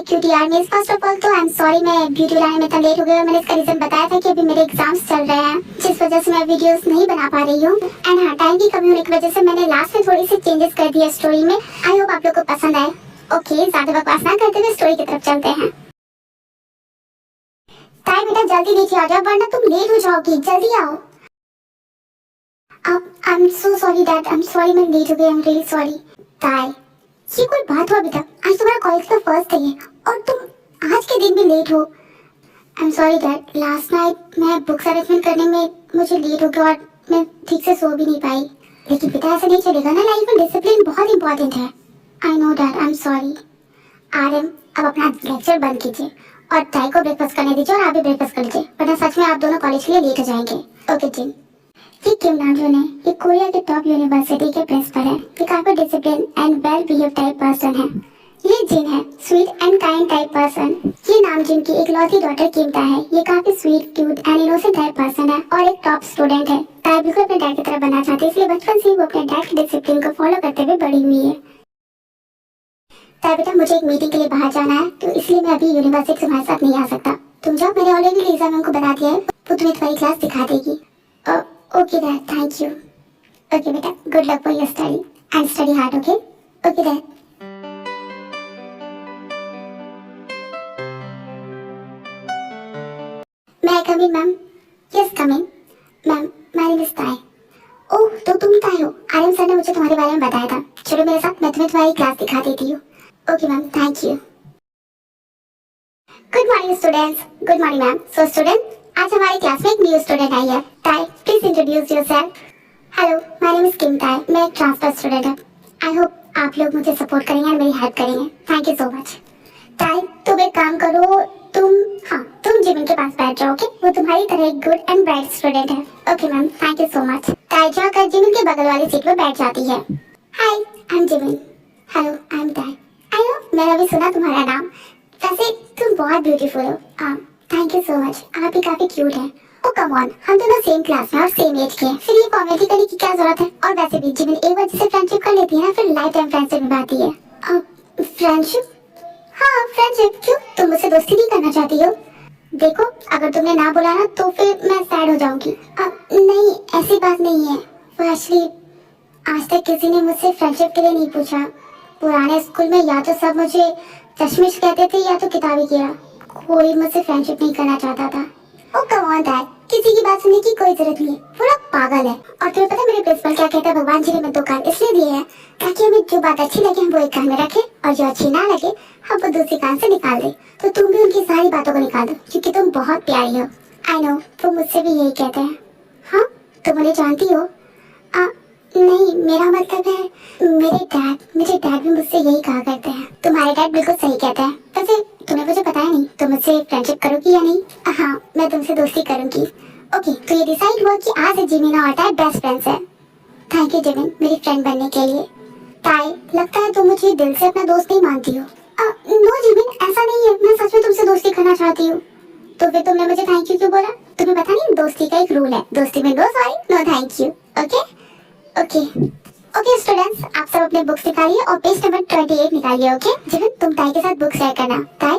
क्योंकि यार मेरे फर्स्ट ऑफ ऑल तो आई एम सॉरी, मैं वीडियो लाने में इतना लेट हो गया। मैंने इसका रीजन बताया था कि अभी मेरे एग्जाम्स चल रहे हैं, जिस वजह से मैं वीडियोस नहीं बना पा रही हूँ। एंड हाँ, टाइम की कमी होने की वजह से मैंने लास्ट में थोड़ी सी चेंजेस कर दिया स्टोरी में। आई होप आप लोग को पसंद आए। ओके, ज्यादा बकवास ना करते हुए स्टोरी की तरफ चलते हैं। ताई बेटा जल्दी नीचे आ जाओ वरना तुम लेट हो जाओगी, जल्दी आओ। I am so sorry dad, I am sorry मैं लेट हो गई, आई एम रियली सॉरी। ताई, ये कोई बात हुआ बेटा? आज तुम्हारा कॉलेज का फर्स्ट डे है और तुम आज के दिन भी लेट हो। आई am sorry dad, last night मैं बुक्स अरेंजमेंट करने में मुझे लेट हो गया और मैं ठीक से सो भी नहीं पाई। लेकिन बेटा ऐसा नहीं चलेगा ना, लाइफ में डिसिप्लिन बहुत इंपॉर्टेंट है। I know dad, I am sorry. Aryan, अब अपना लेक्चर बंद कीजिए और ताई को ब्रेकफास्ट करने दीजिए और आप भी ब्रेकफास्ट कर लीजिए, वरना सच में आप दोनों कॉलेज के लिए लेट हो जाएंगे। ओके जिन। ये किम नामजून है, ये कोरिया के टॉप यूनिवर्सिटी के प्रिंसिपल है। ये काफी discipline and well behave type person है। ये जिन है, sweet and kind type person. ये नामजून की एक लौती डॉटर किमता है। ये काफी sweet, cute and innocent type person है और एक टॉप स्टूडेंट है। ताई बिल्कुल अपने डैड की तरह बनना चाहती है, इसलिए बचपन से ही वो अपने डैड के डिसिप्लिन को फॉलो करते हुए बड़ी हुई है। ताई बेटा मुझे एक मीटिंग के लिए बाहर जाना है, तो इसलिए मैं अभी यूनिवर्सिटी तुम्हारे साथ नहीं आ सकता। तुम जाओ, मैंने ऑलरेडी लीजा मैम को बता दिया है, वो तुम्हें तुम्हारी क्लास दिखा देगी। Okay dad, thank you. Okay बेटा, good luck for your study and study hard. Okay okay dad. May come in ma'am? Yes come in ma'am, my name is Tae. Oh, तो तुम ताई हो? आर्यन सर ने मुझे तुम्हारे बारे में बताया था। चलो मेरे साथ, मैं तुम्हें तुम्हारी क्लास दिखा देती हूँ। Okay ma'am, thank you. Good morning students. Good morning ma'am. So student, आज हमारी क्लास में एक न्यू स्टूडेंट आई है। Tae, please introduce yourself. Hello, my name is Kim Tae. मैं एक ट्रांसफर स्टूडेंट हूँ। आई होप आप लोग मुझे सपोर्ट करेंगे और मेरी हेल्प करेंगे। Thank you so much. ताई, तुम एक काम करो, तुम जिमिन के पास बैठ जाओ। ओके, वो तुम्हारी तरह एक गुड एंड ब्राइट स्टूडेंट है। Okay ma'am, thank you so much. ताई जाकर जिमिन के बगल वाली सीट पर बैठ जाती है। Hi, I am Jimin. Hello, I am Tae. I no, मैंने अभी सुना तुम्हारा नाम। वैसे तुम बहुत ब्यूटीफुल हो। Thank you so much. आप भी काफी क्यूट हैं। ओ कम ऑन, हम दोनों सेम क्लास में और सेम एज के हैं, फिर ये फॉर्मेलिटी करने की क्या जरूरत है? और वैसे भी जिमिन एक बार जिसे फ्रेंडशिप कर लेती है ना, फिर लाइफ टाइम फ्रेंडशिप निभाती है। फ्रेंडशिप? हाँ फ्रेंडशिप। क्यों, तुम मुझसे दोस्ती नहीं करना चाहती हो? देखो, अगर तुमने ना बोला ना तो फिर मैं सैड हो जाऊंगी। नहीं, ऐसी बात नहीं है। वो एक्चुअली आज तक किसी ने मुझसे फ्रेंडशिप के लिए नहीं पूछा। पुराने स्कूल में या तो सब मुझे चश्मिश कहते थे या तो किताबी कीड़ा। कोई मुझसे फ्रेंडशिप नहीं करना चाहता था। ओ कम ऑन डैड, किसी की बात सुनने की कोई जरूरत नहीं है, पूरा पागल है। और तुम्हें पता है मेरे प्रिंसिपल क्या कहता है? भगवान जी ने हमें 2 कान इसलिए दिए हैं ताकि हमें जो बात अच्छी लगे हम वो एक कान में रखें और जो अच्छी ना लगे हम वो दूसरी कान से निकाल दें। तो तुम भी उनकी सारी बातों को निकाल दो क्योंकि तुम बहुत प्यारी हो। आई नो, तुम मुझसे भी यही कहते हैं। हाँ, तुम उन्हें जानती हो? नहीं, मेरा मतलब है मेरे डैड भी मुझसे यही कहा करते हैं। तुम्हारे डैड बिल्कुल सही कहते हैं। वैसे तुम्हें मुझे बताया नहीं, तुम मुझसे फ्रेंडशिप करोगी या नहीं? हाँ, मैं तुमसे दोस्ती करूंगी। ओके, तो ये डिसाइड हुआ कि आज जिमिन और ताई बेस्ट फ्रेंड्स हैं। थैंक यू जिमिन, मेरी फ्रेंड बनने के लिए। ताई, लगता है तुम मुझे दिल से अपना दोस्त नहीं मानती हो। नो जिमिन, ऐसा नहीं है, मैं सच में तुमसे दोस्ती करना चाहती हूँ। तो फिर तुमने मुझे थैंक यू क्यों बोला? तुम्हें पता नहीं, दोस्ती का एक रूल है, दोस्ती में no sorry no thank you. Okay okay students, आप सब अपने बुक्स निकालिए और पेज नंबर 28 निकालिए। ओके जिमिन, तुम ताई के साथ बुक शेयर करना। ताई,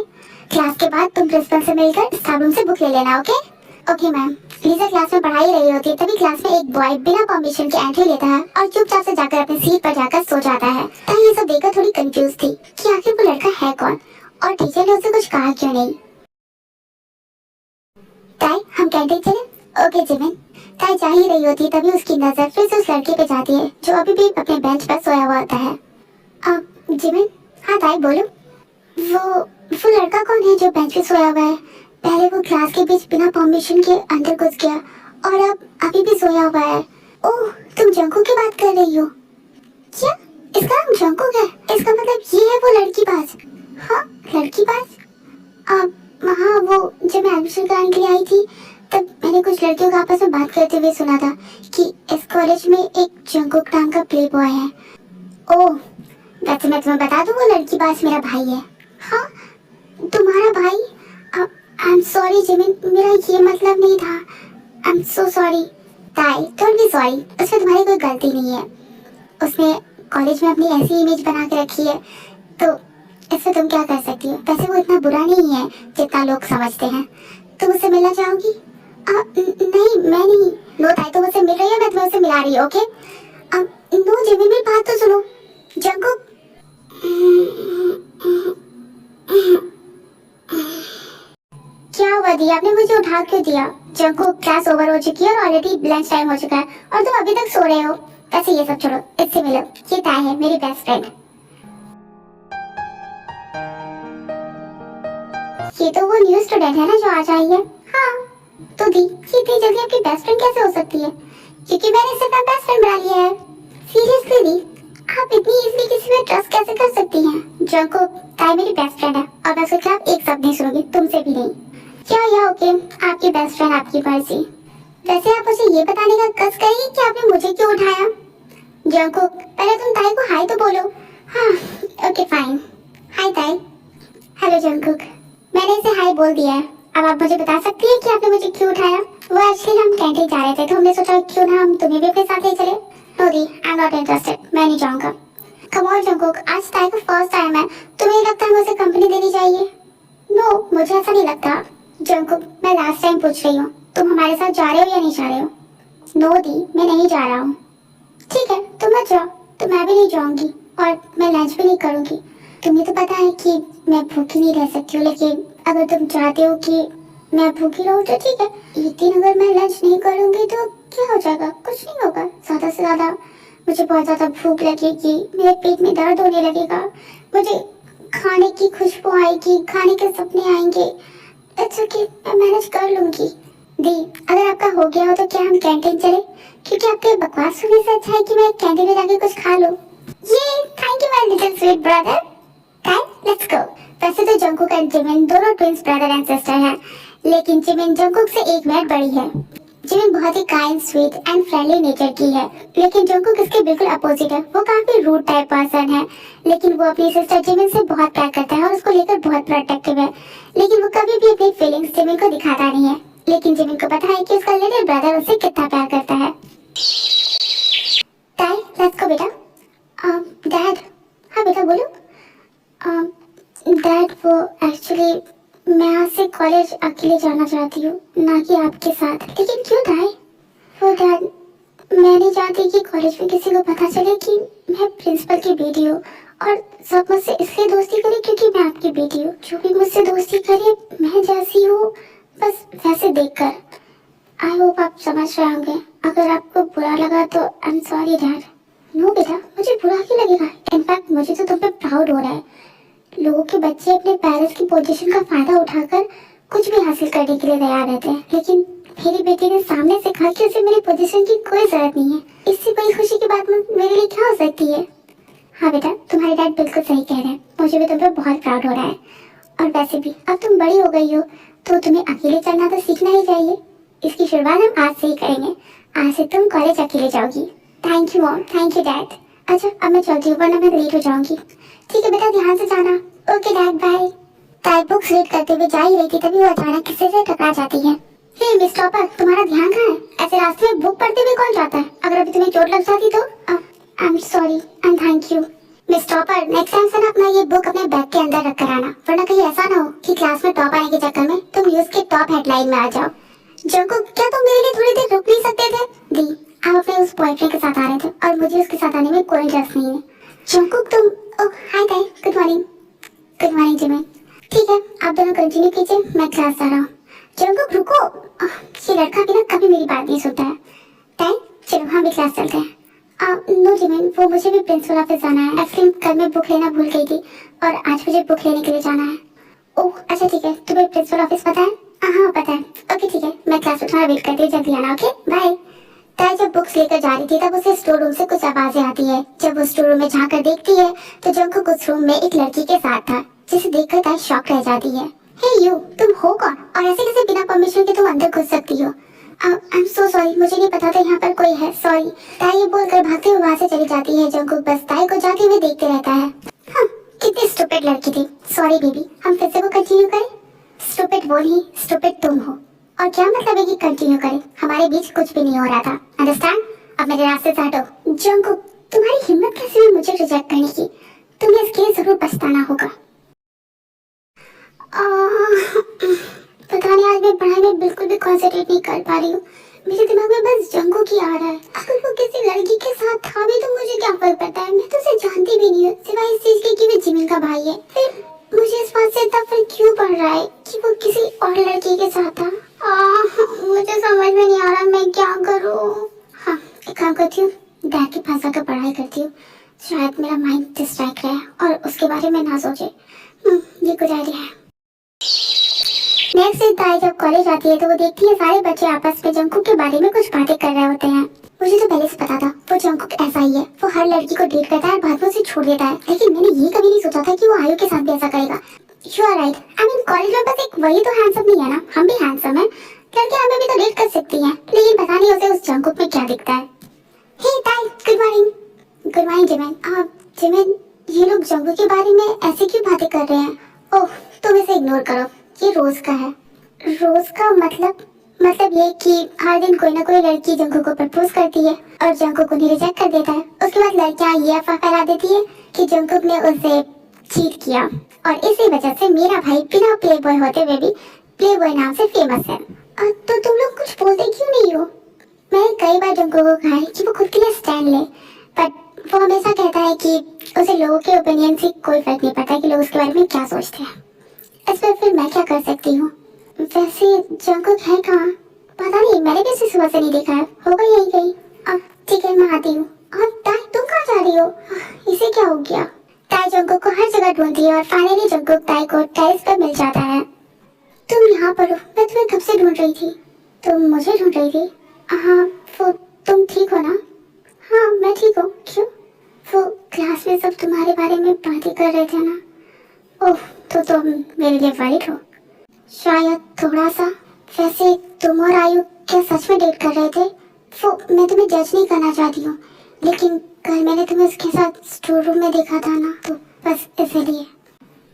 क्लास के बाद तुम प्रिंसिपल से मिलकर स्टाफ रूम से बुक ले लेना। Okay ma'am. लीजा क्लास में पढ़ाई रही होती है, तभी क्लास में एक बॉय बिना परमिशन के एंट्री लेता है और चुपचाप से जाकर अपनी सीट पर जाकर सो जाता है। ताई ये सब देखकर थोड़ी कंफ्यूज थी कि आखिर वो लड़का है कौन और टीचर ने उसे कुछ कहा क्यों नहीं। ताई, हम कैंटीन चले? Okay Jimin. ताई जा ही रही होती है तभी उसकी नजर फिर से उस लड़के पे जाती है जो अभी भी अपने बेंच पर सोया हुआ होता है। जिमिन। हाँ ताई बोलो। वो लड़का कौन है जो बेंच पे सोया हुआ है? पहले वो क्लास के बीच बिना परमिशन के अंदर घुस गया और अब अभी भी सोया हुआ है। ओह, तुम जंकू की बात कर रही हो क्या? इसका नाम जंकू है? इसका मतलब ये है वो लड़कीबाज? हाँ, लड़कीबाज। हाँ, वो जब मैं एडमिशन कराने के लिए आई थी तब मैंने कुछ लड़कियों का आपस में बात करते हुए सुना था कि इस कॉलेज में एक जंकुक नाम का प्ले बॉय है। ओह, वैसे मैं तुम्हें बता दूं, वो लड़कीबाज मेरा भाई है। हाँ, तुम्हारा भाई? आई एम सॉरी जिमिन, मेरा ये मतलब नहीं था। I am so sorry. ताई, डोंट बी सॉरी, उसमें तुम्हारी कोई गलती नहीं है। उसने कॉलेज में अपनी ऐसी इमेज बना के रखी है तो इससे तुम क्या कर सकती हो? वैसे वो इतना बुरा नहीं है जितना लोग समझते हैं। तुम उससे मिलना चाहोगी? नहीं, मैं नहीं। नो ताई, तुम मुझसे मिल रही है, मैं तुम्हें उससे मिला रही हूँ, ओके? नो जिमिन, मेरी बात तो सुनो। जंगकुक, क्या हुआ दी? आपने मुझे उठा क्यों दिया? जंगकुक, क्लास ओवर हो चुकी है और ऑलरेडी लंच टाइम हो चुका है और तुम अभी तक सो रहे हो। वैसे ये सब छोड़ो, इससे मिलो। ये ताई है, मेरी बेस्ट फ्रेंड। ये तो वो न्यू स्टूडेंट है ना जो आज आई है? हाँ। तो दी, ये इतनी जल्दी आपकी बेस्ट फ्रेंड कैसे हो सकती है? क्योंकि मैंने इसे अपना बेस्ट फ्रेंड बना लिया है। सीरियसली दी, आप इतनी इजीली किसी पे ट्रस्ट कैसे कर सकती हैं? जंगकुक, ताई मेरी बेस्ट फ्रेंड है और मैं उसके खिलाफ एक शब्द नहीं सुनूंगी, तुमसे भी नहीं। या ओके, आपकी बेस्ट फ्रेंड, आपकी मर्जी। वैसे आप मुझे ये बताने का कस करेंगे कि आपने मुझे क्यों उठाया? जंगकुक, पहले तुम ताई को हाय तो बोलो। हाँ, ओके फाइन। हाय ताई। हेलो जंगकुक, मैंने इसे हाय बोल दिया है। अब आप मुझे बता सकती हैं कि आपने मुझे क्यों उठाया? वो एक्चुअली हम कैंटीन जा रहे थे तो हमने सोचा क्यों ना हम तुम्हें भी अपने साथ ले चले। Know the, I am not interested, मैं नहीं जाऊंगा। कम ऑन जंगकुक, आज ताई को फर्स्ट टाइम है, तुम्हें नहीं लगता हमें उसे कंपनी देनी चाहिए? नो, मुझे ऐसा नहीं लगता। जंगकुक, मैं लास्ट टाइम पूछ रही हूँ, तुम हमारे साथ जा रहे हो या नहीं जा रहे हो? नो दी, मैं नहीं जा रहा हूँ। ठीक है, तुम मत जाओ, तो मैं भी नहीं जाऊंगी और मैं लंच भी नहीं करूंगी। तुम्हें तो पता है कि मैं भूखी नहीं रह सकती हूँ, लेकिन अगर तुम चाहते हो कि मैं भूखी रहूँ तो ठीक है। एक दिन अगर मैं लंच नहीं करूंगी तो क्या हो जाएगा? कुछ नहीं होगा। ज्यादा से ज्यादा मुझे बहुत ज्यादा भूख लगेगी, मेरे पेट में दर्द होने लगेगा, मुझे खाने की खुशबू आएगी, खाने के सपने आएंगे। इट्स ओके, मैं मैनेज कर लूंगी। दी, अगर आपका हो गया हो तो क्या हम कैंटीन चले? क्योंकि आपके बकवास सुनने से अच्छा है कि मैं कैंटीन में जाके कुछ खा लूं। ये thank you my little sweet brother. Let's go. वैसे तो जंगकुक एंड जिमिन दोनों ट्विंस ब्रदर एंड सिस्टर हैं, लेकिन जिमिन जंगकुक से 1 मिनट बड़ी है। जिमिन बहुत ही kind, sweet and friendly nature की है, लेकिन जंगकुक इसके बिल्कुल अपोजिट है। वो काफी रूड टाइप पर्सन है, लेकिन वो अपनी सिस्टर जिमिन से बहुत प्यार करता है और उसको लेकर बहुत प्रोटेक्टिव है। लेकिन वो कभी भी अपनी फीलिंग्स जिमिन को दिखाता नहीं है, लेकिन जिमिन को पता है कि उसका लिटिल ब्रदर उससे कितना प्यार करता है। ताई, लेट्स गो बेटा। डैड। हाँ बेटा बोलो। डैड, वो एक्चुअली मैं आज से कॉलेज अकेले जाना चाहती हूँ, ना कि आपके साथ। लेकिन क्यों ताई? वो डैड, मैं नहीं चाहती कि कॉलेज में किसी को पता चले कि मैं प्रिंसिपल की बेटी हूँ और सब मुझसे इसलिए दोस्ती करे क्योंकि मैं आपकी बेटी हूँ। जो भी मुझसे दोस्ती करे मैं जैसी हूँ बस वैसे देखकर। आई होप आप समझ रहे होंगे। अगर आपको बुरा लगा तो I am sorry dad. No बेटा, मुझे बुरा क्यों लगेगा? इनफैक्ट मुझे तो तुम पे प्राउड हो रहा है। लोगों के बच्चे अपने पेरेंट्स की पोजीशन का फायदा उठाकर कुछ भी हासिल करने के लिए तैयार रहते हैं, लेकिन मेरी बेटी ने सामने से कहा कि उसे मेरी पोजीशन की कोई जरूरत नहीं है। इससे बड़ी खुशी की बात मेरे लिए क्या हो सकती है? हाँ बेटा, तुम्हारे डैड बिल्कुल सही कह रहे हैं, मुझे भी तुम पे बहुत प्राउड हो रहा है। और वैसे भी अब तुम बड़ी हो गई हो तो तुम्हें अकेले चलना तो सीखना ही चाहिए। इसकी शुरुआत हम आज से ही करेंगे। आज से तुम कॉलेज अकेले जाओगी। Thank you mom, thank you dad. अच्छा अब मैं चलती हूँ वरना मैं लेट हो जाऊंगी। ठीक है बेटा, ध्यान से जाना। Okay dad, bye. ताई बुक्स रीड करते हुए जा ही रही थी, तभी वो अचानक किसी से टकरा जाती है। हे मिस टॉपर, तुम्हारा ध्यान कहाँ है? ऐसे रास्ते में बुक पढ़ते हुए कौन जाता है? अगर अभी तुम्हें चोट लग जाती तो? I am sorry and thank you. Miss topper, next time से ना अपना ये बुक अपने बैग के अंदर रख कर आना, वरना कहीं ऐसा ना हो कि क्लास में टॉप आने के चक्कर में तुम न्यूज़ के टॉप हेडलाइन में आ जाओ। जंगकुक, क्या तुम मेरे लिए थोड़ी देर रुक नहीं सकते थे? दी, आप अपने उस बॉयफ्रेंड के साथ आ रहे थे और मुझे उसके साथ आने में कोई इंटरेस्ट नहीं है। जंगकुक तुम, ओह हाय ताई, good morning. Good morning Jimin. ठीक है, आप दोनों कंटिन्यू कीजिए, मैं क्लास जा रहा हूँ। जंगकुक रुको, ये लड़का भी ना कभी मेरी बात नहीं सुनता है। ताई चलो हम भी क्लास चलते हैं। नो जिमिन, वो मुझे भी प्रिंसिपल ऑफिस जाना है। एक्चुअली कल मैं बुक लेना भूल गई थी और आज मुझे बुक लेने के लिए जाना है। ओह अच्छा ठीक है, तुम्हें प्रिंसिपल ऑफिस पता है? हाँ पता है। ओके ठीक है, मैं क्लास में तुम्हारा वेट करती हूँ, जल्दी आना। Okay bye. ताई जब बुक्स लेकर जा रही थी तब उसे स्टोर रूम से कुछ आवाजें आती है। जब वो स्टोर रूम में झांक कर देखती है तो जंगकुक उस रूम में एक लड़की के साथ था, जिसे देखकर ताई शॉक रह जाती है। हे यू, तुम हो कौन और ऐसे कैसे बिना परमिशन के तुम अंदर घुस सकती हो? आई एम सो सॉरी, मुझे नहीं पता था यहाँ पर कोई है, सॉरी। ताई ये बोलकर भागते हुए वहाँ से चली जाती है। जंगकुक बस ताई को जाते हुए देखते रहता है। हाँ, कितनी स्टूपिड लड़की थी। सॉरी बेबी, हम फिर से वो कंटिन्यू करें? स्टूपिड वो नहीं, स्टूपिड तुम हो। और क्या मतलब है कि कंटिन्यू करें? हमारे बीच कुछ भी नहीं हो रहा था, अंडरस्टैंड? अब मेरे रास्ते से हटो। जंगकुक, तुम्हारी हिम्मत कैसे हुई मुझे रिजेक्ट करने की? तुम्हें इसके लिए जरूर पछताना होगा। बिल्कुल भी कॉन्सेंट्रेट नहीं कर पा रही हूँ। मेरे दिमाग में बस जंगकुक ही आ रहा है। अगर वो किसी लड़की के साथ था भी तो मुझे क्या फर्क पड़ता है, मैं तो उसे जानती भी नहीं हूँ, सिवाय इस चीज के कि वो जिमिन का भाई है। फिर मुझे इस बात से इतना फर्क क्यों पड़ रहा है कि वो किसी और लड़की के साथ था। मुझे समझ में नहीं आ रहा मैं क्या करूँ। हाँ, एक काम करती हूँ, डैड के पास जाकर पढ़ाई करती हूँ, शायद मेरा माइंड डिस्ट्रैक्ट रहे और उसके बारे में ना सोचे। ये गुड आइडिया है। नेक्स्ट डे ताई जब कॉलेज आती है तो वो देखती है सारे बच्चे आपस में जंगकुक के बारे में कुछ बातें कर रहे होते हैं। मुझे तो पहले से पता था वो जंगकुक ऐसा ही है, वो हर लड़की को डेट करता है और बाद में उसे छोड़ देता है, लेकिन मैंने ये कभी नहीं सोचा था कि वो आयु के साथ भी ऐसा करेगा। You are right, I mean college में बस एक वही तो हैंडसम नहीं है ना, हम भी हैंडसम है, लड़कियां हमें भी तो डेट कर सकती हैं, लेकिन पता नहीं उसे उस जंगकुक में क्या दिखता है। हे ताई, good morning. Good morning Jimin. Jimin, ये लोग जंगकुक के बारे में ऐसे क्यों बातें कर रहे हैं? ओह, तुम इसे इग्नोर करो, ये रोज का है। रोज का मतलब ये कि हर दिन कोई ना कोई लड़की जंगकुक को प्रपोज करती है और जंगकुक उन्हें रिजेक्ट कर देता है। उसके बाद लड़कियां ये अफवाह फैला देती है कि जंगकुक ने उसे चीट किया और इसी वजह से मेरा भाई बिना प्ले बॉय होते हुए भी प्ले बॉय नाम से फेमस है। तो तुम लोग कुछ बोलते क्यों नहीं हो? मैंने कई बार जंगकुक को कहा है कि वो खुद के लिए स्टैंड ले, बट वो हमेशा कहता है कि उसे लोगों के ओपिनियन से कोई फर्क नहीं पड़ता कि लोग उसके बारे में क्या सोचते हैं। इस पर फिर मैं क्या कर सकती हूँ? वैसे जंगकुक है कहाँ? पता नहीं, मैंने भी इसे सुबह से नहीं देखा है, होगा यहीं कहीं। अब ठीक है, मैं आती हूँ। और ताई, तुम कहाँ जा रही हो? इसे क्या हो गया? ताई जंगकुक को हर जगह ढूंढती है और फाइनली जंगकुक ताई को टेरेस पर मिल जाता है। तुम यहाँ पर हो? मैं तुम्हें कब से ढूंढ रही थी। तुम मुझे ढूंढ रही थी? हाँ, वो तुम ठीक हो ना? हाँ, मैं ठीक हूँ। क्यों? वो क्लास में सब तुम्हारे बारे में बातें कर रहे थे ना। ओह, तो तुम मेरे लिए वरीड हो? शायद थोड़ा सा। वैसे तुम और आयु क्या सच में डेट कर रहे थे? वो मैं तुम्हें जज नहीं करना चाहती हूँ, लेकिन कल मैंने तुम्हें उसके साथ स्टोर रूम में देखा था ना, तो बस इसीलिए।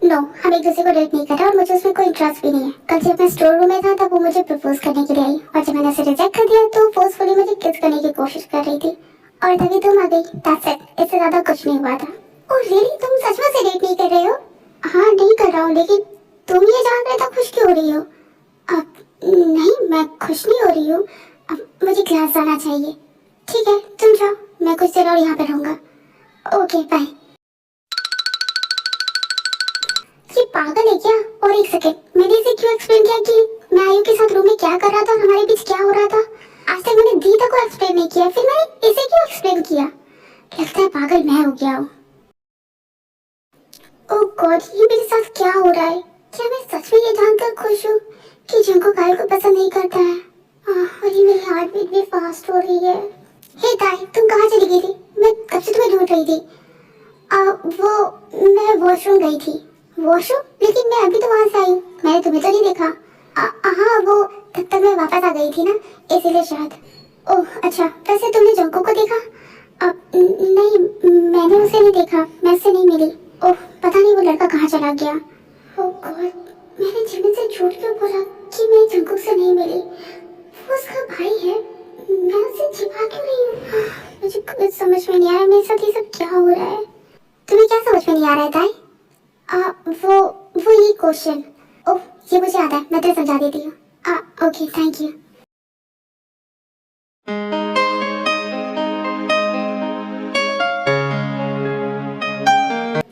नो, हम एक दूसरे को डेट नहीं कर रहे और मुझे उसमें कोई इंटरेस्ट भी नहीं है। कल जब मैं स्टोर रूम में था तब वो मुझे प्रपोज करने के लिए आई और जब मैंने उसे रिजेक्ट कर दिया तो फोर्सफुली मुझे किस करने की कोशिश कर रही थी और तभी तुम आ गई। दैट्स इट, इससे ज्यादा कुछ नहीं हुआ था। ओह रियली, तुम सच में से डेट नहीं कर रहे हो? हाँ, नहीं कर रहा हूँ, लेकिन तुम ये जान कर तो खुश क्यों हो रही हो? अब नहीं, मैं खुश नहीं हो रही हूँ, अब मुझे क्लास जाना चाहिए। ठीक है, तुम जाओ, मैं कुछ देर और यहाँ पे रहूँगा। Okay, bye. ये पागल है क्या? और एक सेकंड, मैंने इसे क्यों एक्सप्लेन किया कि मैं आयु के साथ रूम में क्या कर रहा था और हमारे बीच क्या हो रहा था? आज तक मैंने दी तक को एक्सप्लेन नहीं किया, फिर मैंने इसे क्यों एक्सप्लेन किया? लगता है पागल मैं हो गया हूँ। ओह गॉड, ये मेरे साथ क्या हो रहा है? क्या मैं सच में ये जानकर खुश हूँ कि जंगकुक आयु को पसंद नहीं करता है? और ये मेरी हार्ट बीट भी फास्ट हो रही है। हे ताई, तुम कहाँ चली गई थी? मैं कब से तुम्हें ढूंढ रही थी। वो मैं वॉशरूम गई थी। वॉशरूम? लेकिन मैं अभी तो वहां से आई हूँ, मैंने तुम्हें तो नहीं देखा। हाँ, वो तब तक मैं वापस आ गई थी ना, इसीलिए शायद। ओह अच्छा, वैसे तुमने जंगकुक को देखा? नहीं, मैंने उसे नहीं देखा, मैं उससे नहीं मिली। ओह, पता नहीं वो लड़का कहाँ चला गया। ओह गॉड, मैंने जिमिन से झूठ क्यों बोला कि मैं जंगकुक से नहीं मिली? वो उसका भाई है, मैं उसे छिपा क्यों रही हूँ? मुझे कुछ समझ में नहीं आ रहा, मेरे साथ ये सब क्या हो रहा है? तुम्हें क्या समझ में नहीं आ रहा है ताई? वो ये क्वेश्चन। ओह, ये मुझे आता है, मैं तुम्हें समझा देती हूँ। Okay, thank you.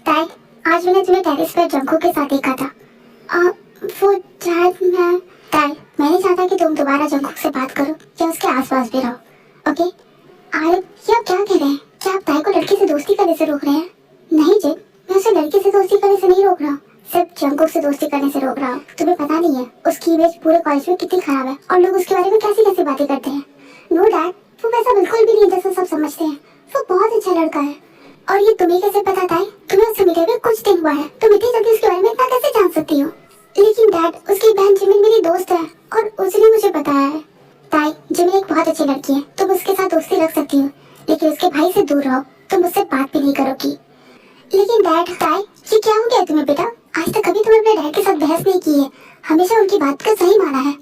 ताई, आज मैंने तुम्हें टेरेस पर जंगकुक के साथ देखा था। वो शायद ताई, मैं नहीं चाहता कि तुम दोबारा जंगकुक से बात करो या उसके आसपास भी रहो, ओके? ये आप क्या कह रहे हैं? क्या आप ताई को लड़की से दोस्ती करने से रोक रहे हैं? नहीं जिन, मैं उसे लड़की से दोस्ती करने से नहीं रोक रहा हूँ, सिर्फ जंगकुक से दोस्ती करने से रोक रहा हूँ। तुम्हें पता नहीं है उसकी इमेज पूरे कॉलेज में कितनी खराब है और लोग उसके बारे में कैसी कैसी बातें करते हैं। नो डैड, वो वैसा बिल्कुल भी नहीं जैसा सब समझते हैं। वो बहुत अच्छा लड़का है। और ये तुम्हें कैसे पता ताई? तुम्हें उससे मिले हुए कुछ दिन हुआ है, तुम इतनी जल्दी उसके बारे में इतना कैसे जान सकती हो? लेकिन डैड, उसकी बहन जिमिन मेरी दोस्त है और उसने मुझे बताया है। ताई, जिमिन एक बहुत अच्छी लड़की है, तुम उसके साथ दोस्ती रख सकती हो, लेकिन उसके भाई से दूर रहो, तुम उससे बात भी नहीं करोगी। लेकिन डैड, ताई, ये क्या हो गया तुम्हें बेटा? आज तक कभी तुम अपने डैड के साथ बहस नहीं की है, हमेशा उनकी बात का सही माना है,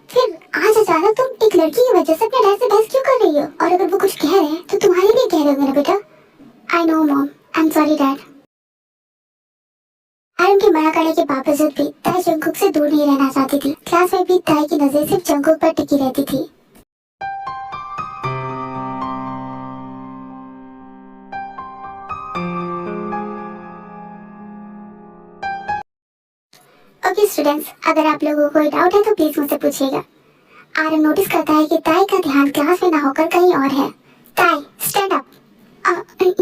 फिर आज अचानक तुम एक लड़की की वजह से अपने डैड से बहस क्यों कर रही हो? और अगर वो कुछ कह रहे हैं तो तुम्हारे लिए कह रहे हो मेरा बेटा। I know mom, I am sorry dad. Aryan के मना करने के बावजूद भी ताई जंगकुक से दूर नहीं रहना चाहती थी। क्लास में भी ताई की नजर सिर्फ जंगकुक पर टिकी रहती थी। ओके स्टूडेंट्स, अगर आप लोगों को कोई डाउट है तो प्लीज मुझसे पूछिएगा। आर्यन नोटिस करता है कि ताई का ध्यान क्लास में ना होकर कहीं और है। ताई, स्टैंड अप।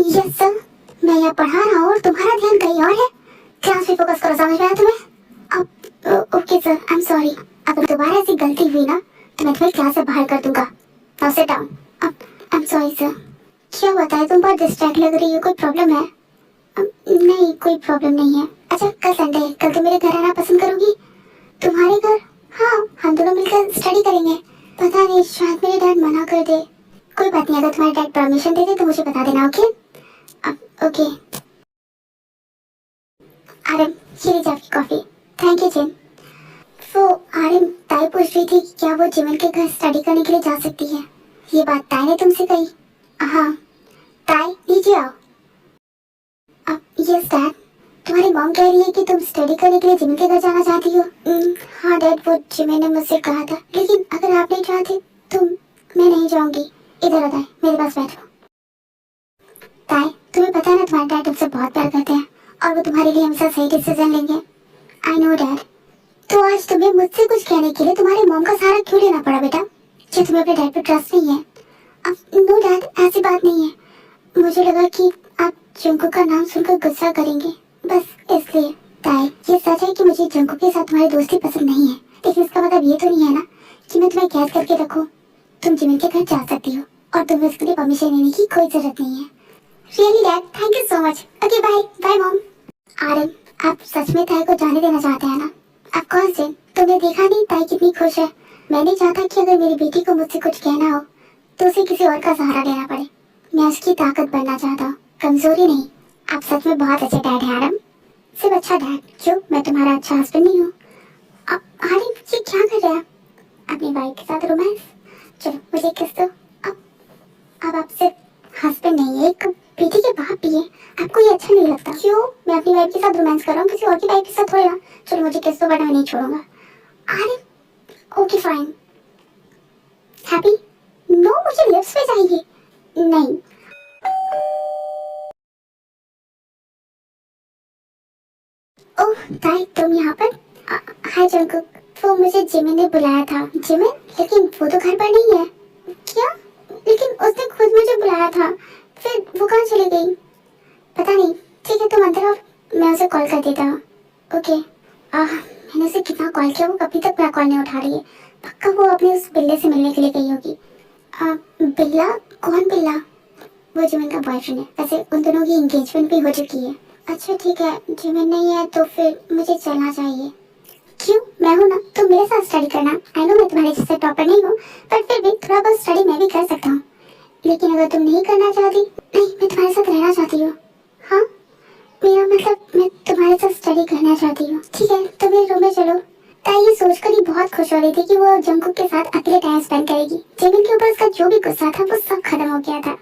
यस सर, मैं यहाँ पढ़ा रहा हूँ और तुम्हारा ध्यान कहीं और है। क्लास में फोकस करो, समझ में आया तुम्हें? Okay sir, I am sorry. अगर दोबारा ऐसी गलती हुई ना तो मैं तुम्हें क्लास से बाहर कर दूंगा। Now sit down. I am sorry sir. क्या हुआ है, तुम बहुत डिस्ट्रैक्ट लग रही हो, कोई प्रॉब्लम है? नहीं, कोई प्रॉब्लम नहीं है। अच्छा, कल संडे है, कल तुम मेरे घर आना पसंद करोगी? तुम्हारे घर? हाँ, हम दोनों मिलकर स्टडी करेंगे। पता नहीं, शायद मेरे डैड मना कर दे। कोई बात नहीं, अगर तुम्हारे डैड परमिशन दे दे तो मुझे बता देना। Okay okay. आर्यन, ये लीजिए आपकी कॉफी। थैंक यू जिन। वो आर्यन, ताई पूछ रही थी कि क्या वो जिमिन के घर स्टडी करने के लिए जा सकती है। ये बात ताई ने तुमसे कही? हाँ। ताई, नीचे आओ। Yes dad. तुम्हारी मॉम कह रही है कि तुम स्टडी करने के लिए जिमिन के घर जाना चाहती हो। हाँ डैड, वो जिमिन ने मुझसे कहा था, लेकिन अगर आप नहीं चाहते तो मैं नहीं जाऊंगी। इधर आ ताई, मेरे पास बैठो। ताई, तुम्हें पता है ना तुम्हारे डैड तुमसे बहुत प्यार करते हैं और वो तुम्हारे लिए हमेशा सही डिसीजन लेंगे। आई नो डैड। तो आज तुम्हें मुझसे कुछ कहने के लिए तुम्हारे मॉम का सहारा क्यों लेना पड़ा बेटा? क्या तुम्हें अपने डैड पर ट्रस्ट नहीं है? नो डैड, ऐसी बात नहीं है। मुझे लगा कि आप जंकुक का नाम सुनकर गुस्सा करेंगे, बस इसलिए। ताई, ये सच है कि मुझे जंकुक के साथ तुम्हारी दोस्ती पसंद नहीं है, लेकिन इसका मतलब ये तो नहीं है ना कि मैं तुम्हें कैद करके रखूं। तुम जिमिन के घर जा सकती हो और तुम्हें उसके लिए परमिशन लेने की कोई जरूरत नहीं है। Really dad, thank you so much. Okay bye bye mom. Aryan, आप सच में ताई को जाने देना चाहते हैं ना? ऑफ कोर्स जिन, तुमने देखा नहीं ताई कितनी खुश है। मैं नहीं चाहता कि अगर मेरी बेटी को मुझसे कुछ कहना हो तो उसे किसी और का सहारा लेना पड़े। मैं उसकी ताकत बनना चाहता हूँ, कमजोरी नहीं। आप सच में बहुत अच्छे डैड हैं आर्यन। सिर्फ अच्छा डैड, क्यों मैं तुम्हारा अच्छा हस्बैंड नहीं हूँ? आर्यन, ये क्या कर रहे हैं? अपनी वाइफ के साथ रोमांस? चलो मुझे किस दो। अब आप सिर्फ हस्बैंड नहीं है, एक बेटी के बाप भी है। आपको ये अच्छा नहीं लगता? क्यों? मैं अपनी वाइफ के साथ रोमांस कर रहा हूँ, किसी और की वाइफ के साथ थोड़ी ना। चलो मुझे किस दो, वरना मैं नहीं छोड़ूंगा। अरे ओके फाइन। हैप्पी? नो, मुझे लिप्स पे चाहिए। नहीं। ओह ताई, तुम यहाँ पर? हाय जंकुक। वो मुझे जिमिन ने बुलाया था। जिमिन? लेकिन वो तो घर पर नहीं है। क्या? लेकिन उसने खुद मुझे बुलाया था, फिर वो कहाँ चली गई? पता नहीं। ठीक है, तुम अंदर आओ, मैं उसे कॉल कर देता हूँ। ओके। मैंने उसे कितना कॉल किया, वो अभी तक मेरा कॉल नहीं उठा रही है। पक्का वो अपने उस बिल्ले से मिलने के लिए गई होगी। बिल्ला? कौन बिल्ला? वो जिमिन का बॉयफ्रेंड है। वैसे उन दोनों की एंगेजमेंट भी हो चुकी है। अच्छा ठीक है, जिमिन नहीं है तो फिर मुझे चलना चाहिए। क्यों? मैं हूँ ना, तुम मेरे साथ स्टडी करना। आई नो मैं तुम्हारे जैसे टॉपर नहीं हूँ, पर फिर भी थोड़ा बहुत स्टडी मैं भी कर सकता हूँ। लेकिन अगर तुम नहीं करना चाहती? नहीं, मैं तुम्हारे साथ रहना चाहती हूँ। हाँ, मेरा मतलब मैं तुम्हारे साथ स्टडी करना चाहती हूँ। ठीक है, तो मेरे रूम में चलो। ताई ये सोचकर ही बहुत खुश हो रही थी कि वो जंकुक के साथ अकेले टाइम स्पेंड करेगी। जिमिन के ऊपर उसका जो भी गुस्सा था वो सब खत्म हो गया था।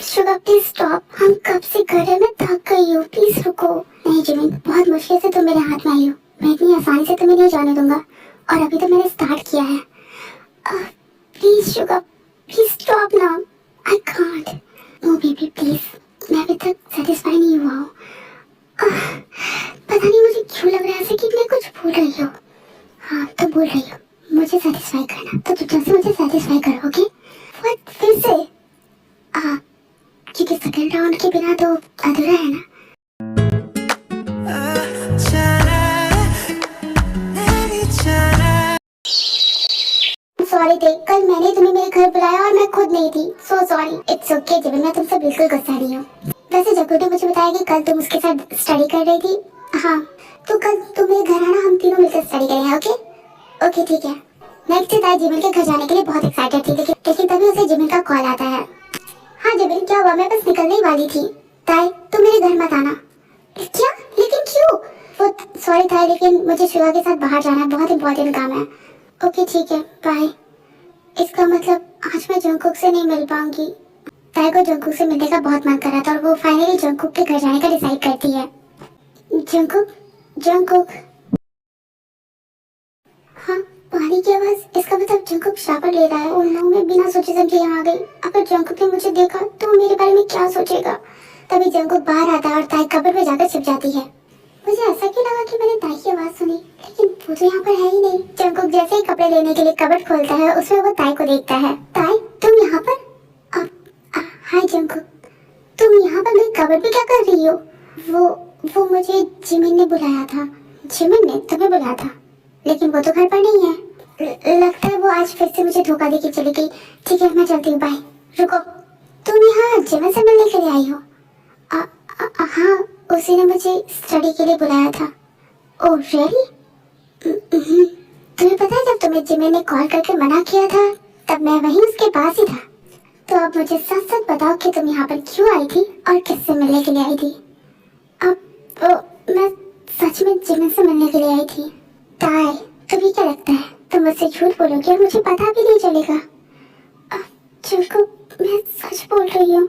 शुगर प्लीज स्टॉप, हम कब से कर रहे हैं, मैं थक गई हूँ, प्लीज रुको। नहीं जिमिन, बहुत मुश्किल से तुम मेरे हाथ में आई हो, मैं इतनी आसानी से तुम्हें नहीं जाने दूंगा, और अभी तो मैंने स्टार्ट किया है। Please sugar, please stop now, I can't. No baby please, मैं अभी तक सेटिस्फाई नहीं हुआ हूँ। पता नहीं मुझे क्यों लग रहा है ऐसे कि मैं कुछ भूल रही हूँ। हाँ तो भूल रही हूँ, मुझे सेटिस्फाई करना, तो तुम जल्दी मुझे सेटिस्फाई करो। ओके? व्हाट? फिर से? क्योंकि सेकंड राउंड के बिना तो अधूरा है ना। सॉरी देख, कल मैंने तुम्हें मेरे घर बुलाया और मैं खुद नहीं थी। So sorry. It's okay Jimin, मैं तुमसे बिल्कुल गुस्सा नहीं हूँ। वैसे जगू ने मुझे बताया कि कल तुम उसके साथ स्टडी कर रही थी। हाँ, तो कल तुम मेरे घर आना, हम तीनों मिलकर स्टडी करेंगे। ओके ओके ठीक है। नेक्स्ट डे ताई जिमिन के घर जाने के लिए बहुत एक्साइटेड थी, लेकिन तभी उसे जिमिन का कॉल आता है। हाँ जिमिन, क्या हुआ? मैं बस निकलने ही वाली थी। ताई तुम मेरे घर मत आना। क्या? लेकिन क्यों? वो सॉरी ताई, लेकिन मुझे शिवा के साथ बाहर जाना है, बहुत इंपॉर्टेंट काम है। ओके ठीक है, बाय। इसका मतलब आज मैं जंकुक से नहीं मिल पाऊंगी। ताई को जंकुक से मिलने का बहुत मन कर रहा था और वो फाइनली जंकुक के घर जाने का डिसाइड करती है। Jungkook, Jungkook. हाँ, पानी की आवाज, इसका मतलब जंकुक शावर ले रहा है। और नो, मैं बिना सोचे समझे यहाँ आ गई। अगर जंकुक ने मुझे देखा तो मेरे बारे में क्या सोचेगा। तभी जंकुक बाहर आता है और ताई कपड़ में जाकर छिप जाती है। मुझे ऐसा क्यों लगा कि मैंने ताई की आवाज सुनी, लेकिन वो तो यहाँ पर है ही नहीं। जंकुक जैसे ही कपड़े लेने के लिए कपड़ खोलता है, उसमें वो ताई को देखता है। ताई, तुम यहाँ पर? हाय जंकुक, तुम यहाँ पर मेरी कपड़ पे क्या कर रही हो? वो मुझे जिमिन ने बुलाया था। जिमिन ने तुम्हें बुलाया था? लेकिन वो तो घर पर नहीं है। लगता है वो आज फिर से मुझे धोखा देके चली गई। ठीक है, मैं चलती हूँ, बाय। रुको, तुम यहाँ जिमिन से मिलने के लिए आई हो? हाँ, उसी ने मुझे स्टडी के लिए बुलाया था। Oh really? तुम्हें पता है, जब तुम्हें जिमिन ने कॉल करके मना किया था तब मैं वहीं उसके पास ही था। तो अब मुझे सच सच बताओ कि तुम यहाँ पर क्यों आई थी और किससे मिलने के लिए आई थी? अब मैं सच में जिमिन से मिलने के लिए आई थी। ताई, तुम्हें क्या लगता है तुम मुझसे झूठ बोलोगे और मुझे पता भी नहीं चलेगा? चिंकू, मैं सच बोल रही हूँ।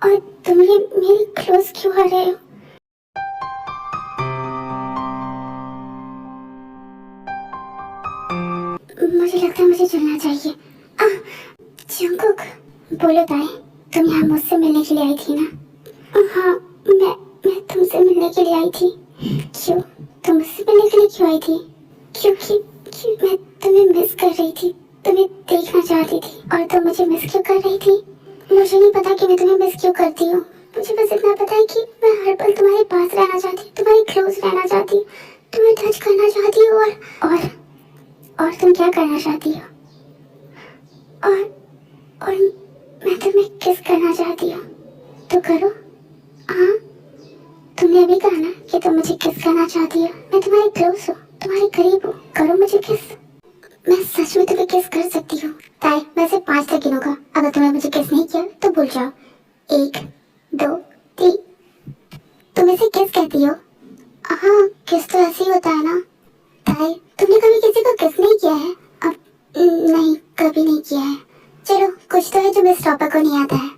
और तुम ये मेरी क्लोज क्यों आ रहे हो? मुझे लगता है मुझे चलना चाहिए। चिंकुक, बोलो ताई, तुम यहाँ मुझसे मिलने के लिए आई थी ना? हाँ, मैं तुमसे मिलने के लिए आई थी। क्यों? तुम मुझसे मिलने के लिए क्यों आई थी? क्योंकि मैं तुम्हें मिस कर रही थी, तुम्हें देखना चाहती थी। और तुम मुझे मिस क्यों कर रही थी? मुझे नहीं पता कि मैं तुम्हें मिस क्यों करती हूँ। मुझे बस इतना पता है कि मैं हर पल तुम्हारे पास रहना चाहती हूँ, तुम्हारी क्लोज रहना चाहती हूँ, तुम्हें टच करना चाहती हूँ। और तुम क्या करना चाहती हो? और मैं तुम्हें किस करना चाहती हूँ। तो करो। हाँ, तुमने अभी कहा ना कि तुम मुझे किस करना चाहती हो। मैं तुम्हारी क्लोज हूँ, तुम्हारे करीब हूँ, करो मुझे किस। मैं सच में तुम्हें किस कर सकती हूँ। ताई, मैं सिर्फ 5 तक गिनूंगा। अगर तुमने मुझे किस नहीं किया तो भूल जाओ। 1, 2, 3। तुम इसे किस कहती हो? हाँ, किस तो ऐसे ही होता है ना। ताई, तुमने कभी किसी को किस नहीं किया है? अब नहीं, कभी नहीं किया है। चलो, कुछ तो है जो मिस टॉपर को नहीं आता है।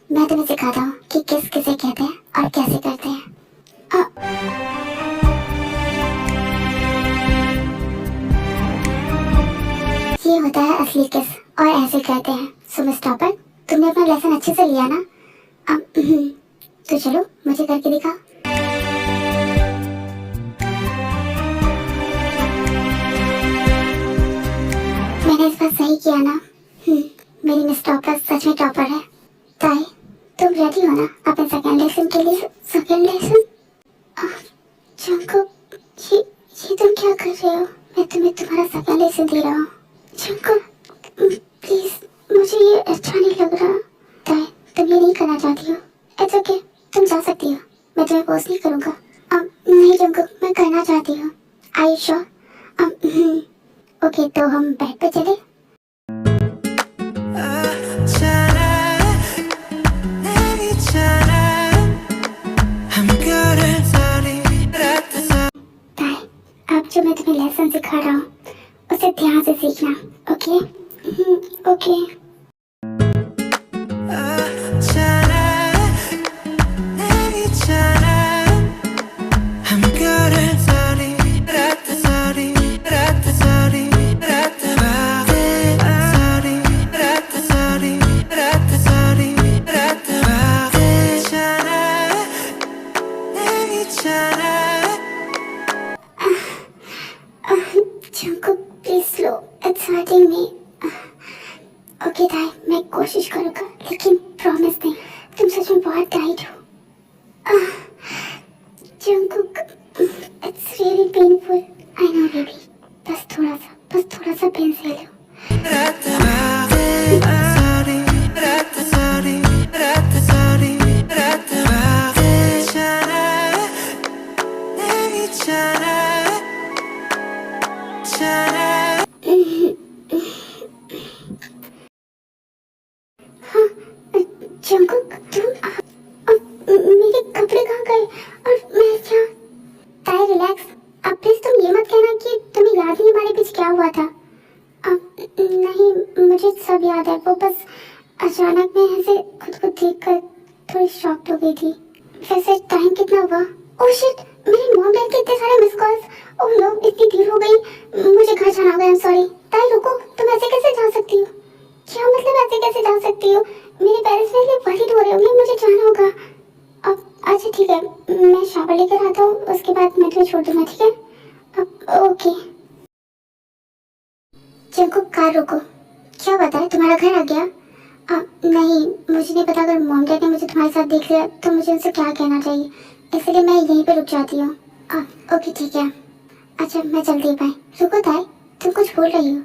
मैं तुम्हें सिखाता हूँ कि किस किसे कहते हैं और कैसे करते हैं। ये होता है असली किस और ऐसे कहते हैं। सो मिस टॉपर, तुमने अपना लेसन अच्छे से लिया ना? तो चलो, मुझे करके दिखा। मैंने इस बार सही किया ना? मेरी मिस टॉपर सच में टॉपर है। ताई, तुम रेडी हो ना अपने सेकंड लेसन के लिए? Second lesson? जंकुक, ये तुम क्या कर रहे हो? मैं तुम्हें तुम्हारा सेकंड लेसन दे रहा हूँ। जंकुक, प्लीज, मुझे ये अच्छा नहीं लग रहा। ताई, तुम ये नहीं करना चाहती हो? इट्स ओके, तुम जा सकती हो, मैं तुम्हें फोर्स नहीं करूँगा। नहीं जंकुक, मैं करना चाहती हूँ। Are you sure? ओके, तो हम बेड पे चले। अब जो मैं तुम्हें लेसन सिखा रहा हूँ उसे ध्यान से सीखना, okay? Okay. Jungkook, please slow. It's hurting me. Okay ताई, मैं कोशिश करूँगा, लेकिन प्रॉमिस नहीं। तुम सच में बहुत टाइट हो। Jungkook, it's really painful. I know baby, बस थोड़ा सा पेन सह लो। जंकुक, मेरे कपड़े कहाँ गए? और मैं क्या? ताई रिलैक्स, अब प्लीज तुम ये मत कहना कि तुम्हें याद नहीं हमारे बीच क्या हुआ था। नहीं, मुझे सब याद है। वो बस अचानक मैं ऐसे खुद को देखकर थोड़ी शॉक्ड हो गई थी। वैसे टाइम कितना हुआ? ओह शिट, मेरे मॉम डैड के इतने सारे मिस कॉल्स। ओह नो, इतनी देर हो गई, मुझे घर जाना होगा। आई एम सॉरी। ताई रुको, तुम ऐसे कैसे जा सकती हो? क्या मतलब ऐसे कैसे जा सकती हो? मेरे पेरेंट्स मेरे लिए वरीड हो रहे होंगे, मुझे जाना होगा। अब अच्छा ठीक है, मैं शावर लेकर आता हूँ, उसके बाद मैं तुम्हें छोड़ दूंगा, ठीक है? अब ओके। जंकुक, कार रोको। क्या बताए, तुम्हारा घर आ गया? नहीं, मुझे नहीं पता। अगर मॉम डैड ने मुझे तुम्हारे साथ देख लिया तो मुझे उनसे क्या कहना चाहिए, इसलिए मैं यहीं पे रुक जाती हूँ। ओके ठीक है। अच्छा मैं जल्दी बाय। रुको ताई, तुम कुछ बोल रही हो?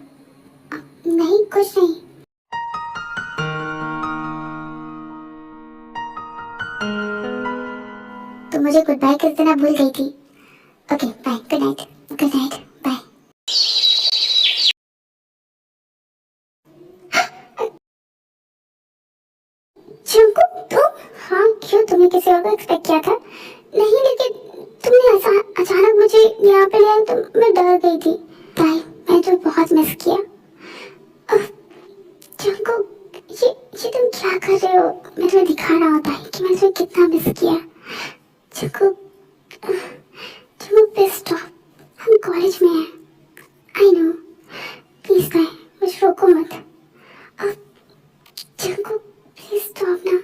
नहीं कुछ नहीं। तुम मुझे गुड बाय कर देना भूल गई थी। Okay bye, good night. Good night, bye. Jungkook तुम? हाँ क्यों, तुमने किसी और को एक्सपेक्ट किया था? नहीं लेकिन तुमने ऐसा अचानक मुझे यहाँ पे लिया तो मैं डर गई थी। ताई मैं तो बहुत मिस किया। जंकुक, ये तुम क्या कर रहे हो? मैं तुम्हें दिखा रहा होता है कि मैंने तुम्हें कितना मिस किया। जंकुक, जंकुक प्लीज स्टॉप, हम कॉलेज में हैं। आई नो, प्लीज ताई मुझे रोको मत। जंकुक प्लीज स्टॉप ना।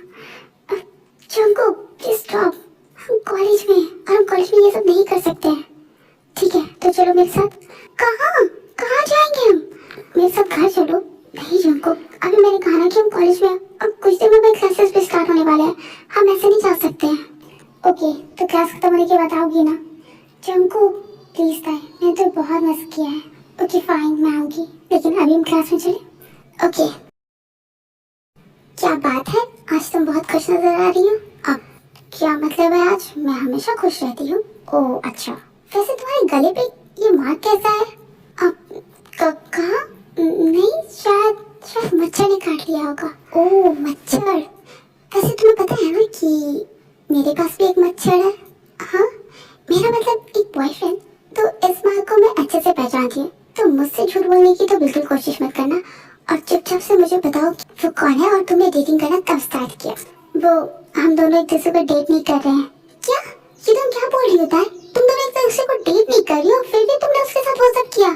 जंकुक प्लीज स्टॉप, हम कॉलेज में हैं और हम कॉलेज में ये सब नहीं कर सकते हैं। ठीक है तो चलो मेरे साथ। कहाँ कहाँ जाएंगे हम? मेरे साथ घर चलो। नहीं जंकुक, अभी मैंने कहा ना कि हम कॉलेज में हैं और कुछ दिनों में क्लासेस भी स्टार्ट होने वाले हैं, हम ऐसे नहीं जा सकते हैं। ओके तो क्लास खत्म होने के बाद आओगी ना? जंकुक प्लीज ताई, मैंने तो बहुत मिस किया है। ओके फाइन, मैं आऊंगी, लेकिन अभी हम क्लास में चले। ओके। क्या बात है, आज तुम बहुत खुश नजर आ रही हो। अब क्या मतलब है, आज मैं हमेशा खुश रहती हूँ। ओह अच्छा, वैसे तुम्हारे गले पे ये मार्क कैसा है? अब कहाँ? नहीं, शायद मच्छर ने काट लिया होगा। ओह मच्छर, वैसे तुम्हें पता है ना कि मेरे पास भी एक मच्छर है। हाँ, मेरा मतलब एक बॉयफ्रेंड। तो इस मार्क को मैं अच्छे से पहचानती हूँ, तो मुझसे झूठ बोलने की तो बिल्कुल कोशिश मत करना और चुपचाप से मुझे बताओ कि वो कौन है और तुमने डेटिंग करना कब स्टार्ट किया। वो हम दोनों एक दूसरे को डेट नहीं कर रहे हैं। क्या ये तुम क्या बोल रही हो ताई? तुम दोनों एक दूसरे को डेट नहीं कर रही हो, फिर भी तुमने उसके साथ वो सब किया?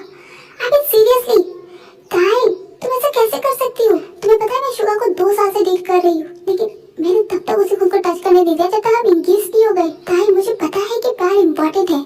अबे सीरियसली ताई, तुम ऐसा कैसे कर सकती हो? तुम्हें पता है मैं शुगा को 2 साल से डेट कर रही हूँ, लेकिन मैंने तब तक उसे खुद को टच करने नहीं दिया जब तक हम इंगेज नहीं हो गए। ताई मुझे पता है कि प्यार इम्पोर्टेंट है,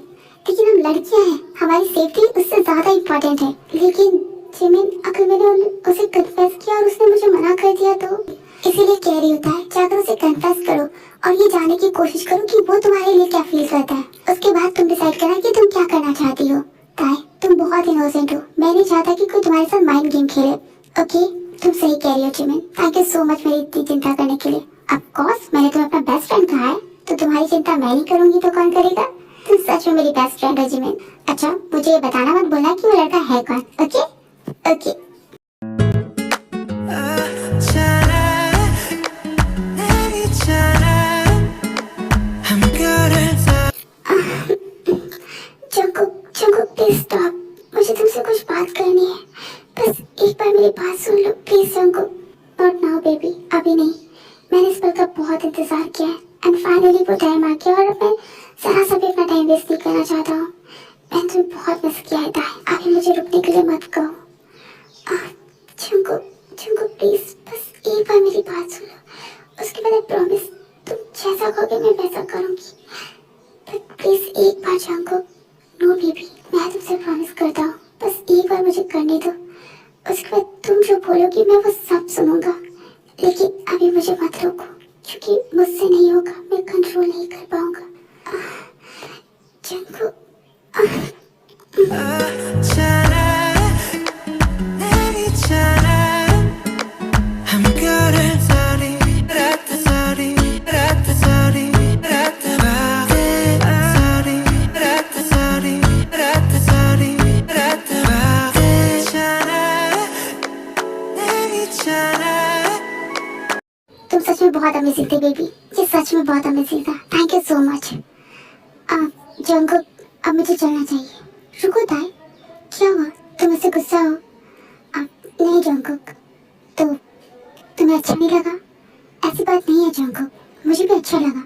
लेकिन हम लड़कियां हैं, हमारी सेफ्टी उससे ज्यादा इम्पोर्टेंट है। लेकिन जिमिन, अगर मैंने उसे कन्फेस किया और उसने मुझे मना कर दिया तो इसीलिए कह रही होता है जाकर उसे कन्फेस करो और ये जानने की कोशिश करो कि वो तुम्हारे लिए क्या फील करता है। उसके बाद तुम डिसाइड करना कि तुम क्या करना चाहती हो। ताई तुम बहुत इनोसेंट हो, मैं नहीं चाहता कि कोई तुम्हारे साथ माइंड गेम खेले। ओके तुम सही कह रही हो Jimin, thank you so much मेरी इतनी चिंता करने के लिए। ऑफ कोर्स मैंने तुम्हें अपना बेस्ट फ्रेंड कहा है, तो तुम्हारी चिंता मैं नहीं करूंगी तो कौन करेगा? तुम सच में मेरी बेस्ट फ्रेंड हो जिमिन। अच्छा मुझे ये बताना मत बोलना कि वो लड़का है कौन। Okay okay. Jungkook Jungkook please stop, मुझे तुमसे कुछ बात करनी है, बस एक बार मेरी बात सुन लो please Jungkook. Not now baby, अभी नहीं। मैंने इस पल का बहुत इंतजार किया है एंड फाइनली वो टाइम आ गया और मैं जरा सा भी अपना टाइम वेस्ट नहीं करना चाहता हूँ। मैंने तुम्हें बहुत मिस किया है ताई, अभी मुझे रुकने के लिए मत कहो। जंकुक जंकुक प्लीज बस एक बार मेरी बात सुन लो, उसके बाद आई प्रॉमिस तुम जैसा कहोगे मैं वैसा करूँगी। बट प्लीज एक बार जंकुक। नो बेबी, मैं तुमसे प्रॉमिस करता हूँ, बस एक बार मुझे करने दो, उसके बाद तुम जो बोलोगी मैं वो सब सुनूंगा। लेकिन अभी मुझे मत रोको क्योंकि मुझसे नहीं होगा, मैं कंट्रोल नहीं कर पाऊंगा। जंकुक तुम सच में बहुत अमेजिंग थे बेबी, ये सच में बहुत अमेजिंग था, thank you so much. Jungkook अब मुझे चलना चाहिए। रुको ताई, क्या हुआ, तुम मुझसे गुस्सा हो? नहीं जंकुक, तो तुम्हें अच्छा नहीं लगा? ऐसी बात नहीं है जंकुक, मुझे भी अच्छा लगा।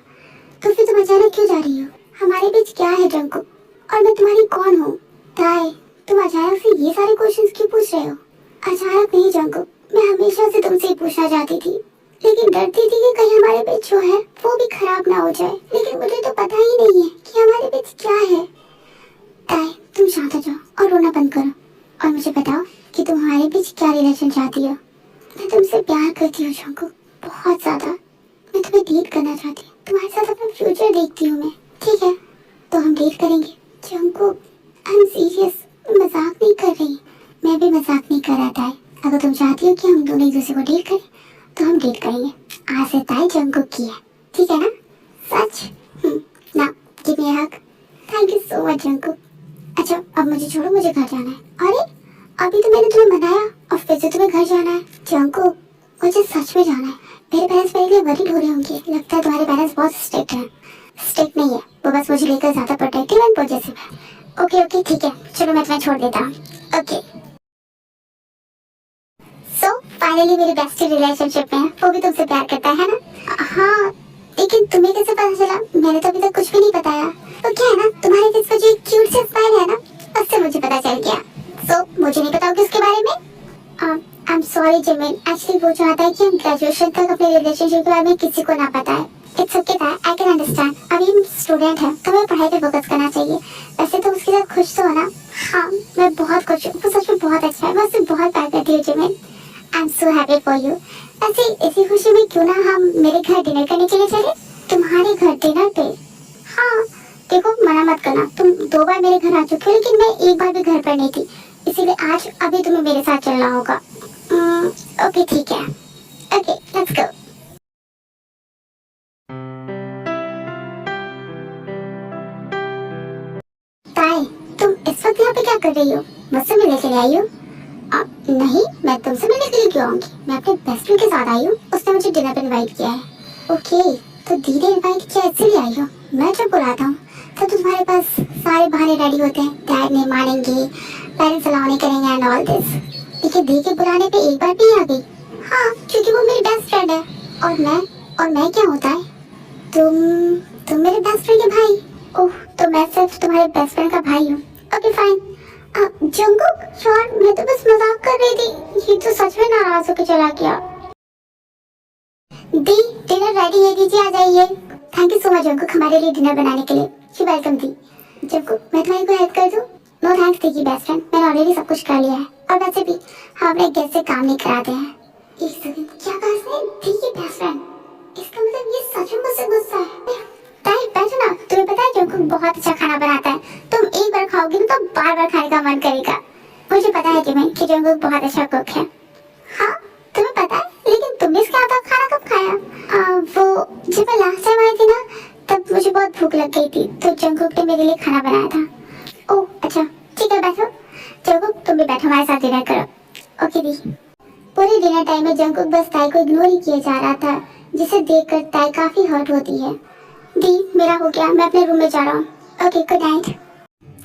तो फिर तुम अचानक क्यों जा रही हो? हमारे बीच क्या है जंकुक? और मैं तुम्हारी कौन हूँ? ताई, तुम अचानक से ये सारे क्वेश्चंस क्यों पूछ रहे हो? अचानक नहीं जंकुक, मैं हमेशा से तुमसे ही पूछना चाहती थी, लेकिन डरती थी कि कहीं हमारे बीच जो है वो भी खराब ना हो जाए। लेकिन मुझे तो पता ही नहीं है कि हमारे बीच क्या है। ताई, तुम शांत हो जाओ और रोना बंद करो और मुझे बताओ कि तुम हमारे बीच क्या रिलेशन चाहती हो। मैं तुमसे प्यार करती हूँ जंकुक, बहुत ज्यादा। मैं तुम्हें डेट करना चाहती हूँ, तुम्हारे साथ अपना फ्यूचर देखती हूँ मैं। ठीक है, तो हम डेट करेंगे। जंकुक, आई एम सीरियस, मजाक नहीं कर रही। मैं भी मजाक नहीं कर रहा ताई। अगर तुम चाहती हो कि हम दोनों एक दूसरे को डेट करें तो हम डेट करेंगे। आज से ताई जंकुक की है, ठीक है ना? सच? ना, give me a hug. Thank you so much Jungkook. अच्छा, अब मुझे छोड़ो, मुझे घर जाना है। अरे, अभी तो मैंने तुम्हें मनाया और फिर से तुम्हें घर जाना है। जंकुक, मुझे सच में जाना है। मेरे पेरेंट्स मेरे लिए वरीड हो रहे होंगे। लगता है तुम्हारे पेरेंट्स बहुत स्ट्रिक्ट हैं। स्ट्रिक्ट नहीं है, वो बस मुझे लेकर ज्यादा प्रोटेक्टिव एंड पॉजिटिव है। ओके ओके ठीक है, चलो मैं तुम्हें छोड़ देता हूँ। ओके। सो फाइनली मेरी बेस्टी रिलेशनशिप में है, वो भी तुमसे प्यार करता है ना? हाँ, लेकिन तुम्हें कैसे पता चला? मैंने तो अभी तक कुछ भी नहीं बताया। तो क्या है ना, तुम्हारे फेस पर जो एक क्यूट सा स्माइल है ना, उससे मुझे पता चल गया। सो मुझे नहीं बताओगे उसके बारे में? आई एम सॉरी जिमिन, एक्चुअली वो चाहता है कि हम ग्रेजुएशन तक अपने रिलेशनशिप के बारे में किसी को ना बताएं। It's okay that, I can understand. अभी हम स्टूडेंट हैं, तो हमें पढ़ाई पे फोकस करना चाहिए। वैसे तो उसके साथ खुश तो हो ना? हाँ, मैं बहुत खुश हूँ, वो सच में बहुत अच्छा है। मैं उससे बहुत प्यार करती हूँ Jimin. I am so happy for you. वैसे इसी खुशी में क्यों ना हम मेरे घर डिनर करने के लिए चले? तुम्हारे घर डिनर पे? हाँ, देखो मना मत करना, तुम 2 बार मेरे घर आ चुके हो, लेकिन मैं एक बार भी घर पर नहीं थी, इसीलिए आज अभी तुम्हें मेरे साथ चलना होगा। ओके ठीक है, ओके लेट्स गो। ताई, तुम इस वक्त यहाँ पे क्या कर रही हो? मुझसे मिलने के लिए आई हो? नहीं, मैं तुमसे मिलने के लिए क्यों आऊंगी? मैं अपने बेस्ट फ्रेंड के साथ आई हूँ, उसने मुझे डिनर पे इनवाइट किया है। ओके, तो दीदी इनवाइट किया इसलिए आई हो। मैं जब बुलाता हूँ तब तो तुम्हारे पास सारे बहाने रेडी होते हैं। डैड नहीं मानेंगे, पेरेंट्स अलाउ नहीं करेंगे एंड ऑल दिस। लेकिन दी के बुलाने पे एक बार भी आ गई। हाँ, क्योंकि वो मेरी बेस्ट फ्रेंड है। और मैं क्या होता है? तुम मेरे बेस्ट फ्रेंड के भाई। ओह, तो मैं सिर्फ तुम्हारे बेस्ट फ्रेंड का भाई हूँ। Okay fine. जंकुक, श्योर, मैं तो बस मजाक कर रही थी। ये तो सच में नाराज होकर चला गया। दी, डिनर रेडी है, दीजिए आ जाइए। Thank you so much Jungkook, हमारे लिए डिनर बनाने के लिए। You welcome the. जंकुक, मैं तुम्हारी कोई हेल्प कर दूं? नो थैंक्स दी की बेस्ट फ्रेंड, मैंने ऑलरेडी सब कुछ कर लिया है। और वैसे भी हम अपने गेस्ट से काम नहीं कराते हैं। एक सेकंड, क्या कहा इसने? दी की बेस्ट फ्रेंड? इसका मतलब ये सच में मुझसे गुस्सा है। ताई बैठो ना, तुम्हें पता है जंकुक बहुत अच्छा खाना बनाता है। तुम एक बार खाओगी तो बार बार खाने का मन करेगा। मुझे पता है जिमिन कि जंकुक बहुत अच्छा कुक है। हाँ, तुम्हें पता है, लेकिन तुमने इसके हाथ का खाना कब खाया? वो जब मैं लास्ट टाइम आई थी ना, तब मुझे बहुत भूख लग गई थी, तो जंकुक ने मेरे लिए खाना बनाया था। ओह अच्छा, ठीक है बैठो। जंकुक तुम भी बैठो, हमारे साथ डिनर करो। ओके दी। पूरे डिनर टाइम में जंकुक बस ताई को इग्नोर ही किया जा रहा था, जिसे देखकर ताई काफी हर्ट होती है। दी, मेरा हो गया, मैं अपने रूम में जा रहा हूँ। Okay good night.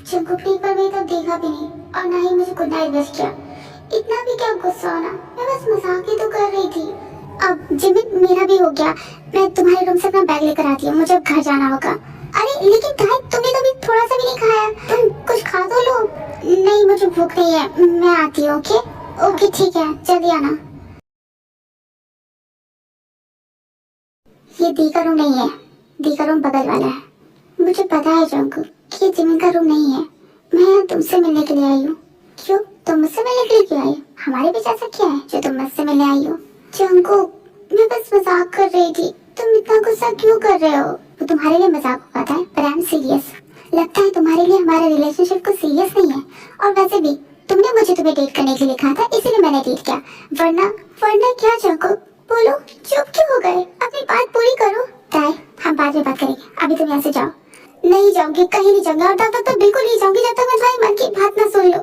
जंकुक ने एक बार मेरी तरफ देखा भी नहीं और ना ही मुझे गुड नाइट विश किया। इतना भी क्या गुस्सा होना, मैं बस मजाक ही तो कर रही थी। अब जिमिन, मेरा भी हो गया, मैं तुम्हारे रूम से अपना बैग लेकर आती हूँ, मुझे अब घर जाना होगा। अरे लेकिन ताई, तुमने तो अभी थोड़ा सा भी नहीं खाया, तुम कुछ खा तो लो। नहीं, मुझे भूख नहीं है, मैं आती हूँ। ओके ओके ठीक है, जल्दी आना। ये दी का रूम नहीं है, दी का रूम बगल वाला है। मुझे पता है जंकुक कि ये जिमिन का रूम नहीं है। मैं यहाँ तुमसे मिलने के लिए आई हूँ। क्यों? तुम मुझसे मिलने के लिए क्यों आई हो? हमारे बीच ऐसा क्या है जो तुम मुझसे मिलने आई हो? जंकुक, मैं बस मजाक कर रही थी, तुम इतना गुस्सा क्यों कर रहे हो? वो तुम्हारे लिए मजाक हो पाता है, पर आई एम सीरियस। लगता है तुम्हारे लिए हमारे रिलेशनशिप को सीरियस नहीं है। और वैसे भी तुमने मुझे तुम्हें डेट करने के लिए कहा था, इसीलिए मैंने डेट किया। वरना क्या जंकुक? बोलो, चुप क्यों हो गए? अपनी बात पूरी करो। ताई, हम बाद में बात करेंगे, अभी तुम यहाँ से जाओ। नहीं जाऊंगी, कहीं नहीं जाऊंगी, और तब तक तो बिल्कुल नहीं जाऊंगी जब तक मैं तुम्हारी मन की बात ना सुन लो।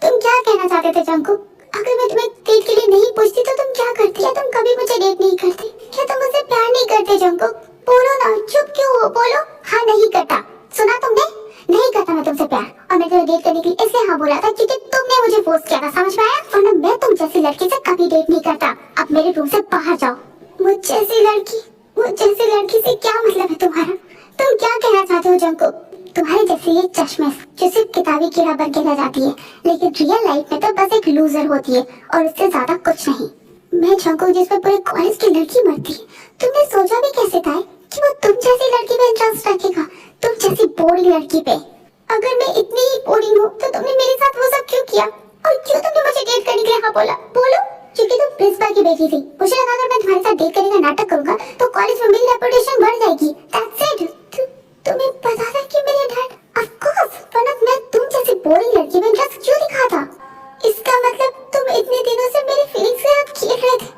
तुम क्या कहना चाहते थे जंकुक? अगर मैं तुम्हें डेट के लिए नहीं पूछती तो तुम क्या करती? क्या तुम कभी मुझे डेट नहीं करती? क्या तुम मुझसे प्यार नहीं करते जंकुक? बोलो ना, चुप क्यों हो? बोलो। हाँ, नहीं करता। सुना तुमने? नहीं करता मैं तुमसे प्यार, और मैं तुम्हें डेट करने के लिए इसलिए हाँ बोला था क्योंकि तुमने मुझे फोर्स किया था, समझ में आया? वरना मैं तुम जैसी लड़की से कभी डेट नहीं करता। अब मेरे रूम से बाहर जाओ, मुझ जैसी लड़की से क्या मतलब है तुम्हारा? तुम क्या कहना चाहते हो जंकुक? तुम्हारे जैसे ये चश्मे जो सिर्फ किताबी कीड़ा बन के रह जाती है, लेकिन रियल लाइफ में तो बस एक लूजर होती है और उससे ज्यादा कुछ नहीं। मैं जंकुक जिसपे पूरे कॉलेज की लड़की मरती है, तुमने सोचा भी कैसे था कि वो तुम जैसी लड़की पे इंटरेस्ट रखेगा, तुम जैसी बोरिंग लड़की पे? अगर मैं इतनी ही बोरिंग हूँ तो तुमने मेरे साथ वो सब क्यों किया? और क्यों तुमने मुझे डेट करने के लिए हाँ बोला? बोलो। क्योंकि तुम प्रिंसिपल की बेटी थी, मुझे लगा अगर मैं तुम्हारे साथ डेट करने का नाटक करूंगा तो कॉलेज में मेरी रेपुटेशन बढ़ जाएगी। That's it. तुम्हें पता था कि मेरे डैड, ऑफ कोर्स, वरना मैं तुम जैसी बोरिंग लड़की में इंटरेस्ट क्यों दिखाता? इसका मतलब तुम इतने दिनों से मेरी फीलिंग्स के साथ खेल रहे थे,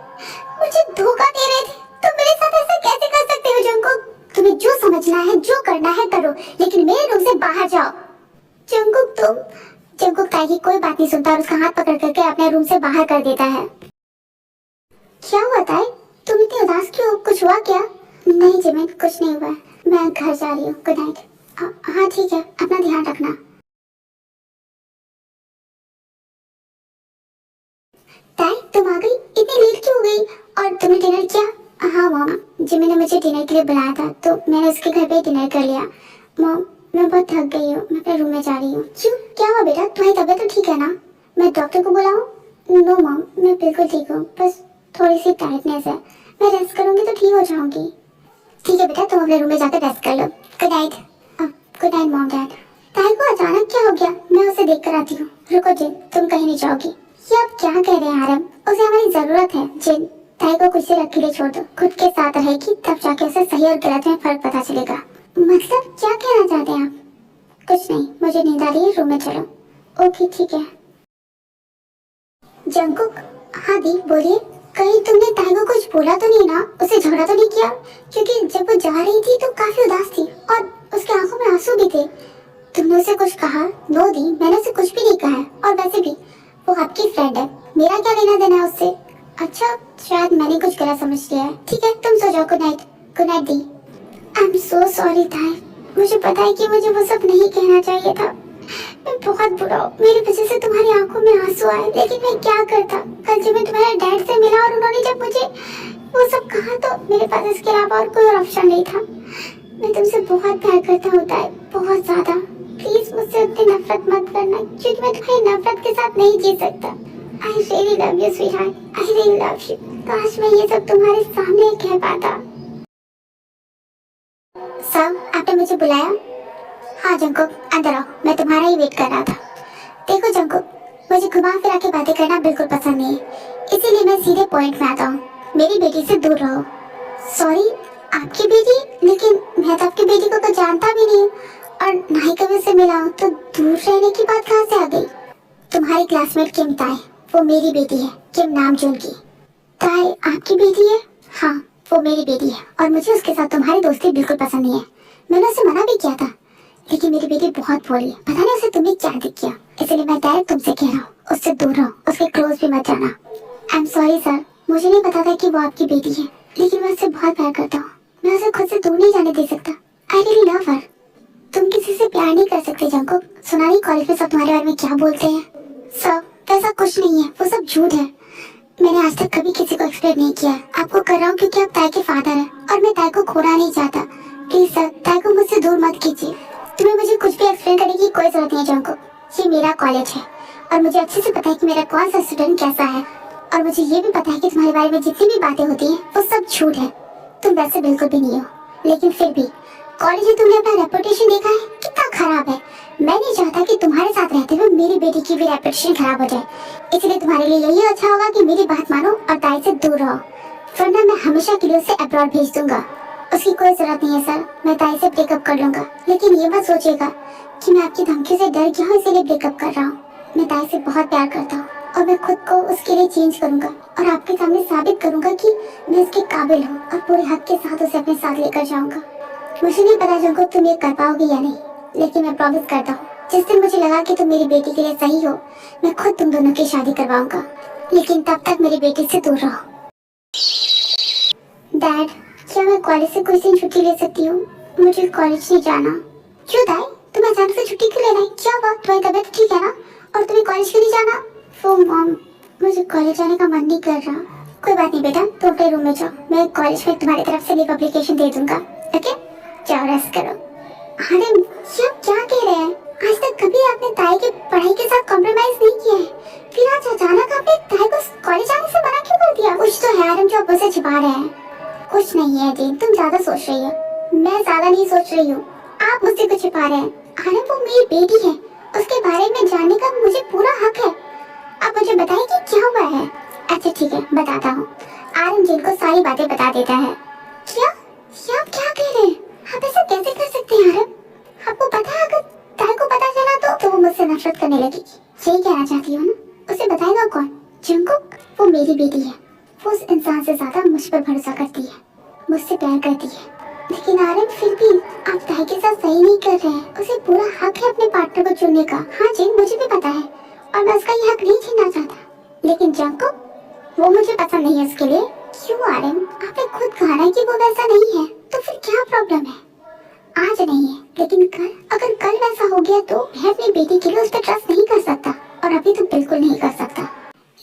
मुझे धोखा दे रहे थे। तुम मेरे साथ ऐसा कैसे कर सकते हो जंकुक? तुम्हें जो समझना है, जो करना है करो, लेकिन मेरे रूम से बाहर जाओ। जंकुक ताई की कोई बात नहीं सुनता और उसका हाथ पकड़ करके अपने रूम से बाहर कर देता है। क्या हुआ ताई? तुम इतनी उदास क्यों? कुछ हुआ क्या? नहीं जिमिन, कुछ नहीं हुआ, मैं घर जा रही हूँ। Good night. हाँ ठीक है, अपना ध्यान रखना। ताई तुम आ गई? इतनी लेट क्यों हो गई? और तुमने डिनर किया? हाँ मॉम, जिमिन ने मुझे डिनर के लिए बुलाया था तो मैंने उसके घर पे डिनर कर लिया। मॉम मैं बहुत थक गई हूँ, मैं अपने रूम में जा रही हूँ। क्यों, क्या हुआ बेटा? तुम्हारी तबीयत तो ठीक है ना? मैं डॉक्टर को बुलाऊँ? नो मॉम, मैं बिल्कुल ठीक हूँ, बस थोड़ी सी टायर्डनेस है। मैं रेस्ट करूँगी तो ठीक हो जाऊँगी। ठीक है बेटा, तुम अपने रूम में जाकर रेस्ट कर लो। Good night. Good night mom dad. Tae को अचानक क्या हो गया? मैं उसे देख कर आती हूँ। रुको जिन, तुम कहीं नहीं जाओगी। ये आप क्या कह रहे हैं आरम? उसे हमारी जरूरत है। जिन, ताई को कुछ देर अकेले छोड़ दो, खुद के साथ रहेगी, तब जाके उसे सही और गलत में फर्क पता चलेगा। मतलब क्या कहना चाहते हैं आप? कुछ नहीं, मुझे नींद आ रही है, रूम में चलो। ओके ठीक है। जंकुक, हाँ दी बोलिए। कहीं तुमने ताई को कुछ बोला तो नहीं ना? उसे झगड़ा तो नहीं किया? क्योंकि जब वो जा रही थी तो काफी उदास थी और उसके आंखों में आंसू भी थे। तुमने उसे कुछ कहा? नो दी, मैंने उसे कुछ भी नहीं कहा है, और वैसे भी वो आपकी फ्रेंड है, मेरा क्या लेना देना है उससे? अच्छा, शायद मैंने कुछ गलत समझ लिया है। ठीक है, तुम सो जाओ। Good night. Good night the. I am so sorry ताई, मुझे पता है कि मुझे वो सब नहीं कहना चाहिए था। मैं बहुत बुरा हूँ, मेरी वजह से तुम्हारी आंखों में आंसू आए, लेकिन मैं क्या करता? कल जब मैं तुम्हारे डैड से मिला और उन्होंने जब मुझे वो सब कहा तो मेरे पास इसके अलावा और कोई और ऑप्शन नहीं था। मैं तुमसे बहुत प्यार करता हूँ ताई, बहुत ज्यादा। प्लीज मुझसे उतनी नफरत मत करना, क्योंकि मैं तुम्हारी नफरत के साथ नहीं जी सकता। आई really love you sweetheart, I really love you. काश मैं ये सब तुम्हारे सामने कह पाता। सब, आपने मुझे बुलाया? हाँ जंकुक, अंदर आओ, मैं तुम्हारा ही वेट कर रहा था। देखो जंकुक, मुझे घुमा फिरा के बातें करना बिल्कुल पसंद नहीं है, इसीलिए मैं सीधे पॉइंट में आता हूँ। मेरी बेटी से दूर रहो। सॉरी, आपकी बेटी? लेकिन मैं तो आपकी बेटी को जानता भी नहीं और ना ही कभी उससे मिला हूँ, तो दूर रहने की बात कहाँ से आ गई? तुम्हारी क्लासमेट किम ताई, वो मेरी बेटी है, किम नाम जो उनकी। ताई आपकी बेटी है? हाँ, वो मेरी बेटी है और मुझे उसके साथ तुम्हारी दोस्ती बिल्कुल पसंद नहीं है। मैंने उसे मना भी किया था, लेकिन मेरी बेटी बहुत भोली है, पता नहीं उसे तुमने क्या दिख गया, इसलिए मैं डायरेक्ट तुमसे कह रहा हूँ, उससे दूर रहो, उसके क्लोज भी मत जाना। आई एम सॉरी सर, मुझे नहीं पता था कि वो आपकी बेटी है, लेकिन मैं उससे बहुत प्यार करता हूँ, मैं उसे खुद से दूर नहीं जाने दे सकता। आई रियली लव हर। तुम किसी से प्यार नहीं कर सकते जंकुक, सुना नहीं कॉलेज में सब तुम्हारे बारे में क्या बोलते हैं? सब ऐसा कुछ नहीं है, वो सब झूठ है। मैंने आज तक कभी किसी को एक्सप्लेन नहीं किया, आपको कर रहा हूँ क्योंकि आप ताई के फादर हैं और मैं ताई को खोना नहीं चाहता। प्लीज सर, ताई को मुझसे दूर मत कीजिए। तुम्हें मुझे कुछ भी एक्सप्लेन करने की कोई जरूरत नहीं है जंकुक, ये मेरा कॉलेज है और मुझे अच्छे से पता है कि मेरा कौन सा स्टूडेंट कैसा है, और मुझे ये भी पता है कि तुम्हारे बारे में जितनी भी बातें होती हैं वो सब झूठ है। तुम वैसे बिल्कुल भी नहीं हो, लेकिन फिर भी कॉलेज में तुमने अपना रेपुटेशन देखा है कितना खराब है। मैं नहीं चाहता कि तुम्हारे साथ रहते हुए मेरी बेटी की भी रेपुटेशन खराब हो जाए, इसलिए तुम्हारे लिए यही अच्छा होगा कि मेरी बात मानो और ताई से दूर रहो, वरना मैं हमेशा के लिए उसे अब्रॉड भेज दूंगा। उसकी कोई जरूरत नहीं है सर, मैं ताई से ब्रेकअप कर लूंगा, लेकिन ये मत सोचिएगा कि मैं आपकी धमकी से डर गया हूँ इसीलिए ब्रेकअप कर रहा हूँ। मैं ताई से बहुत प्यार करता हूँ और मैं खुद को उसके लिए चेंज करूंगा और आपके सामने साबित करूंगा कि मैं उसके काबिल हूँ और पूरे हक के साथ उसे अपने साथ लेकर जाऊंगा। मुझे नहीं पता जंकुक तुम ये कर पाओगे या नहीं, लेकिन मैं प्रॉमिस करता हूँ जिस दिन मुझे लगा कि तुम मेरी बेटी के लिए सही हो, मैं खुद तुम दोनों की शादी करवाऊंगा, लेकिन तब तक मेरी बेटी से दूर रहो। डैड, क्या मैं कॉलेज से कुछ दिन छुट्टी ले सकती हूँ? मुझे कॉलेज नहीं जाना। क्यों दाई, तुम अचानक से छुट्टी क्यों ले रही? क्या हुआ? तुम्हारी तबीयत ठीक है ना? और तुम्हें कॉलेज क्यों नहीं जाना? वो मॉम, मुझे कॉलेज जाने का मन नहीं कर रहा। कोई बात नहीं बेटा, तुम अपने रूम में जाओ, मैं कॉलेज में तुम्हारी तरफ से लीव एप्लीकेशन दे दूंगा। ओके, जाओ रेस्ट करो। अरे ये आप क्या कह रहे हैं? आज तक कभी आपने ताई की पढ़ाई के साथ कॉम्प्रोमाइज नहीं किया है, फिर आज अचानक आपने ताई को कॉलेज आने से मना क्यों कर दिया? कुछ तो है आरम जो आप मुझसे छिपा रहे हैं। कुछ नहीं है जीन, तुम ज्यादा सोच रही हो। मैं ज्यादा नहीं सोच रही हूँ, आप मुझसे कुछ छिपा रहे हैं। आरम वो मेरी बेटी है, उसके बारे में जानने का मुझे पूरा हक है। आप मुझे बताइए कि क्या हुआ है। अच्छा ठीक है, बताता हूँ। आरम जिन को सारी बातें बता देता है। क्या? ये आप क्या कह रहे हैं? आप ऐसा कैसे कर सकते हैं आरम? आपको पता है अगर ताई को पता चला तो वो मुझसे नफरत करने लगेगी। यही कहना चाहती हो ना? उसे बताएगा कौन? जंकुक? वो मेरी बेटी है, वो उस इंसान से ज्यादा मुझ पर भरोसा करती है, मुझसे प्यार करती है। लेकिन आरम फिर भी आप ताई के साथ सही नहीं कर रहे हैं। उसे पूरा हक है अपने पार्टनर को चुनने का। हाँ जिन, मुझे भी पता है और मैं उसका ये हक नहीं छीनना चाहता। लेकिन जंकुक, वो मुझे पसंद नहीं है उसके लिए। क्यों आरम? आपने खुद कहा ना कि वो वैसा नहीं है, तो फिर क्या प्रॉब्लम है? आज नहीं है, लेकिन कल, अगर कल वैसा हो गया तो मैं अपनी बेटी के लिए उस पर ट्रस्ट नहीं कर सकता, और अभी तो बिल्कुल नहीं कर सकता।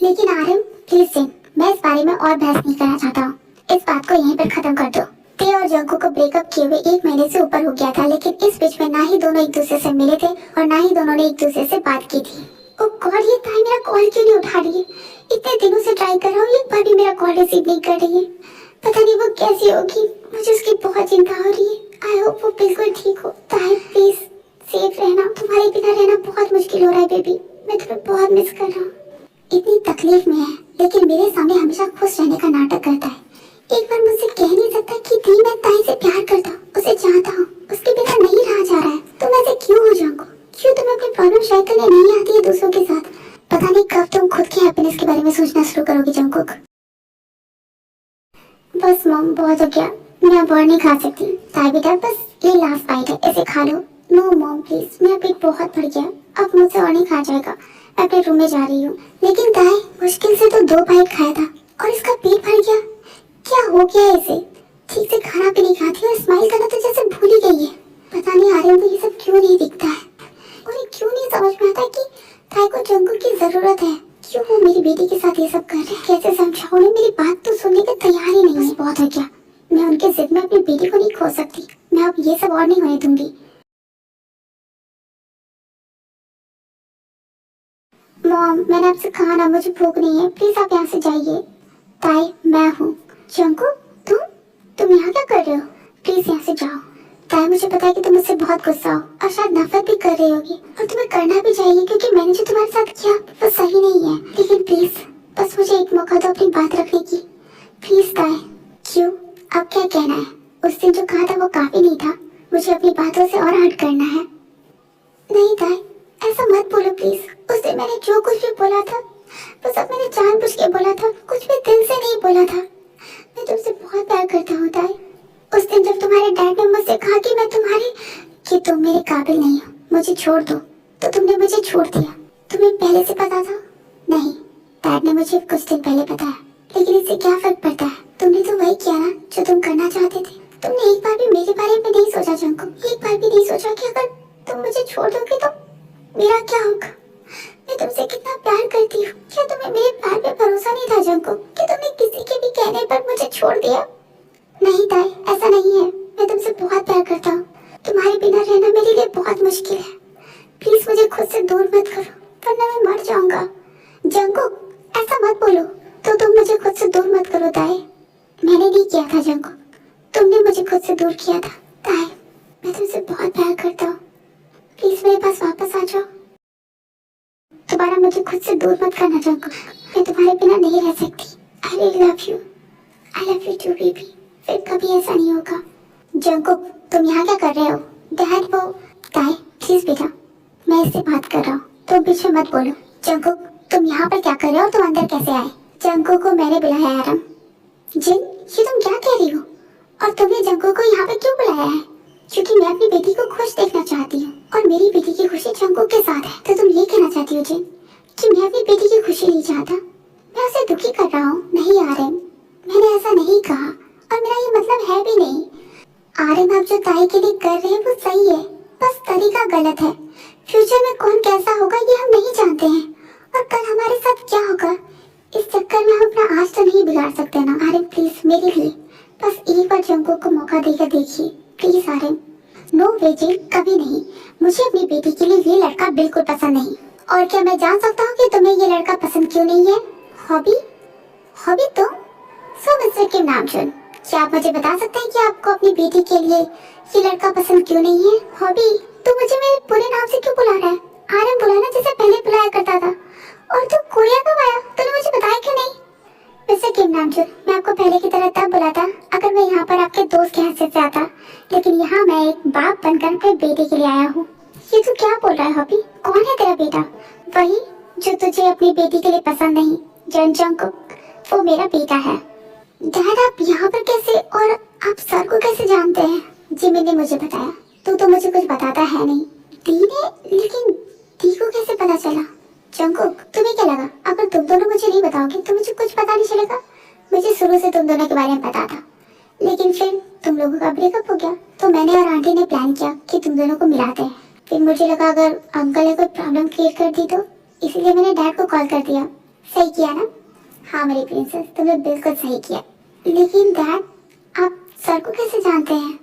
लेकिन आरम प्लीज जिन, मैं इस बारे में और बहस नहीं करना चाहता हूँ। इस बात को यहीं पर खत्म कर दो। ते और जंकुक को ब्रेकअप किए हुए 1 महीने से ऊपर हो गया था, लेकिन इस बीच में ना ही दोनों एक दूसरे से मिले थे और ना ही दोनों ने एक दूसरे से बात की थी। ओ गॉड, ये ताई मेरा कॉल क्यों नहीं उठा रही है? इतने दिनों से ट्राई कर रहा हूँ, एक बार भी मेरा कॉल रिसीव नहीं कर रही है। पता नहीं वो कैसी होगी, मुझे उसकी बहुत चिंता हो रही है। आई होप वो बिल्कुल ठीक हो। ताई प्लीज सेफ रहना, तुम्हारे बिना रहना बहुत मुश्किल हो रहा है बेबी, मैं तुम्हें बहुत मिस कर रहा हूँ। इतनी तकलीफ में है, लेकिन मेरे सामने हमेशा खुश रहने का नाटक करता है। एक बार मुझसे कह नहीं सकता कि दी मैं ताई से प्यार करता हूँ, उसे चाहता हूँ, उसके बिना नहीं रहा जा रहा है। तुम ऐसे क्यों हो जंकुक? क्यों तुम्हें अपनी प्रॉब्लम शेयर करने नहीं आती है दूसरों के साथ? पता नहीं कब तुम खुद की हैप्पीनेस के बारे में सोचना शुरू करोगी जंकुक। बस मॉम, बहुत हो गया, मैं अब और नहीं खा सकती। ताई बेटा बस ये लास्ट बाइट है, इसे खा लो। नो मॉम प्लीज, मेरा पेट बहुत भर गया, अब मुझसे और नहीं खा जाएगा। मैं अपने रूम में जा रही हूँ। लेकिन ताई, मुश्किल से तो 2 बाइट खाया था और इसका पेट भर गया। क्या हो गया है इसे? ठीक से खाना भी नहीं खाती और स्माइल करना तो जैसे भूल ही गई है। पता नहीं आर्यन को ये सब क्यों नहीं दिखता है, और ये क्यों नहीं समझ में आता कि ताई को जंकुक की जरूरत है। क्यों वो मेरी बेटी के साथ ये सब कर रहे हैं? कैसे समझाऊं उन्हें? मेरी बात तो सुनने के तैयार ही नहीं है। बहुत हो गया, मैं उनके जिद में अपनी बेटी को नहीं खो सकती। मैं अब ये सब और नहीं होने दूंगी। मॉम, मैंने आपसे कहा ना मुझे भूख नहीं है, प्लीज आप यहाँ से जाइए। ताई, मैं हूँ। जंकुक, तुम यहाँ क्या कर रहे हो? प्लीज यहाँ से जाओ। ताई, मुझे पता है कि तुम मुझसे बहुत गुस्सा हो और शायद नफरत भी कर रही होगी, और तुम्हें करना भी चाहिए क्योंकि मैंने जो तुम्हारे साथ किया वो सही नहीं है। लेकिन प्लीज बस मुझे एक मौका दो अपनी बात रखने की। प्लीज ताई। क्यों, अब क्या कहना है? उस दिन जो कहा था वो काफी नहीं था? मुझे अपनी बातों से और हट करना है? नहीं ताई, ऐसा मत बोलो प्लीज। उस दिन मैंने जो कुछ भी बोला था वो सब मैंने जानबूझ के बोला था, कुछ भी दिल से नहीं बोला था। मैं तुमसे बहुत प्यार करता हूँ ताई। उस दिन जब तुम्हारे डैड ने मुझसे कहा कि मैं तुम्हारी, कि तुम मेरे काबिल नहीं हो, मुझे छोड़ दो, तो तुमने मुझे छोड़ दिया। तुम्हें पहले से पता था? नहीं, डैड ने मुझे कुछ दिन पहले बताया, लेकिन इससे क्या फर्क पड़ता है? तुमने तो वही किया ना जो तुम करना चाहते थे। तुमने एक बार भी मेरे बारे में नहीं सोचा जंकुक, एक बार भी नहीं सोचा कि अगर तुम मुझे छोड़ दोगे तो मेरा क्या होगा? मैं तुमसे कितना प्यार करती हूँ। क्या तुम्हें मेरे प्यार पे भरोसा नहीं था जंकुक, कि तुमने किसी के भी कहने पर मुझे छोड़ दिया? नहीं ताई, ऐसा नहीं है, मैं तुमसे बहुत प्यार करता हूँ। तुम्हारे बिना रहना मेरे लिए बहुत मुश्किल है। प्लीज मुझे खुद से दूर मत करो, वरना मैं मर जाऊंगा। जंकुक, ऐसा मत बोलो। तो तुम मुझे खुद से दूर मत करो ताई। मैंने नहीं किया था जंकुक, तुमने मुझे खुद से दूर किया था। ताई, मैं तुमसे बहुत प्यार करता हूँ, प्लीज मेरे पास वापस आ जाओ। दोबारा मुझे खुद से दूर मत करना जंकुक, मैं तुम्हारे बिना नहीं रह सकती। I really love you, I love you too baby. फिर कभी ऐसा नहीं होगा। जंकुक, तुम यहाँ क्या कर रहे हो? डैड वो। ताई प्लीज बेटा, मैं इससे बात कर रहा हूँ, तुम पीछे मत बोलो। जंकुक, तुम यहाँ पर क्या कर रहे हो? तुम अंदर कैसे आए? जंकुक को मैंने बुलाया है आरम। जिन, ये तुम क्या कह रही हो? और तुमने जंकुक को यहाँ पर क्यों बुलाया है? क्योंकि मैं अपनी बेटी को खुश देखना चाहती हूँ, और मेरी बेटी की खुशी जंकुक के साथ है। तो तुम ये कहना चाहती हो जिन कि मैं अपनी बेटी की खुशी नहीं चाहता? मैं उसे दुखी कर रहा हूँ? नहीं आरम, मैंने ऐसा नहीं कहा, और मेरा ये मतलब है भी नहीं। आर्यन, आप जो ताई के लिए कर रहे हैं वो सही है, बस तरीका गलत है। फ्यूचर में कौन कैसा होगा ये हम नहीं जानते हैं, और कल हमारे साथ क्या होगा इस चक्कर में हम अपना आज तो नहीं बिगाड़ सकते ना। आर्यन प्लीज मेरे लिए बस एक बार जंगकुक को मौका देकर देखिए प्लीज आर्यन। नो वे जिन, कभी नहीं। मुझे अपनी बेटी के लिए ये लड़का बिल्कुल पसंद नहीं। और क्या मैं जान सकता हूँ कि तुम्हें ये लड़का पसंद क्यों नहीं है? हॉबी? हॉबी तो सो मिस्टर किम नामचुन, क्या आप मुझे बता सकते हैं कि आपको अपनी बेटी के लिए ये लड़का पसंद क्यों नहीं है? हॉबी? तू मुझे मेरे पूरे नाम से क्यों बुला रहा है? आर्यन बुलाना जैसे पहले बुलाया करता था। और तू कोरिया कब आया? तूने मुझे बताया क्यों नहीं? मिस्टर किम नामचुन, मैं आपको पहले की तरह तब बुलाता अगर मैं यहाँ पर आपके दोस्त की हैसियत से आता, लेकिन यहाँ मैं एक बाप बनकर अपने बेटे के लिए आया हूँ। ये तू क्या बोल रहा है हॉबी? कौन है तेरा बेटा? वही जो तुझे अपनी बेटी के लिए पसंद नहीं, जंगकुक, वो मेरा बेटा है। डैड आप यहाँ पर कैसे, और आप सर को कैसे जानते हैं? जिमी ने मुझे बताया। तू तो मुझे कुछ बताता है नहीं। दी ने? लेकिन दी को कैसे पता चला? जंगकुक तुम्हें क्या लगा अगर तुम दोनों मुझे नहीं बताओगे तो मुझे कुछ पता नहीं चलेगा? मुझे शुरू से तुम दोनों के बारे में पता था, लेकिन फिर तुम लोगों का ब्रेकअप हो गया तो मैंने और आंटी ने प्लान किया कि तुम दोनों को मिलाते हैं। फिर मुझे लगा अगर अंकल ने कोई प्रॉब्लम क्रिएट कर दी तो, इसलिए मैंने डैड को कॉल कर दिया। सही किया ना? हाँ मेरी प्रिंसेस, तुमने बिल्कुल सही किया। लेकिन डैड आप सर को कैसे जानते हैं?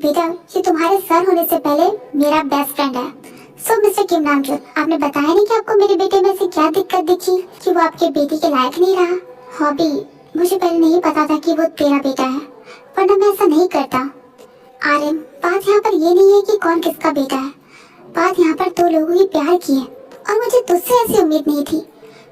बेटा ये तुम्हारे सर होने से पहले मेरा बेस्ट फ्रेंड है। सो मिस्टर किम नामचुन, आपने बताया नहीं कि आपको मेरे बेटे में से क्या दिक्कत दिखी कि वो आपके बेटी के लायक नहीं रहा? हॉबी? मुझे पहले नहीं पता था कि वो तेरा बेटा है, वरना मैं ऐसा नहीं करता। आर्यन बात यहाँ पर ये नहीं है कि कौन किसका बेटा है, बात यहाँ पर दो लोगों की प्यार की है, और मुझे तुझसे ऐसी उम्मीद नहीं थी।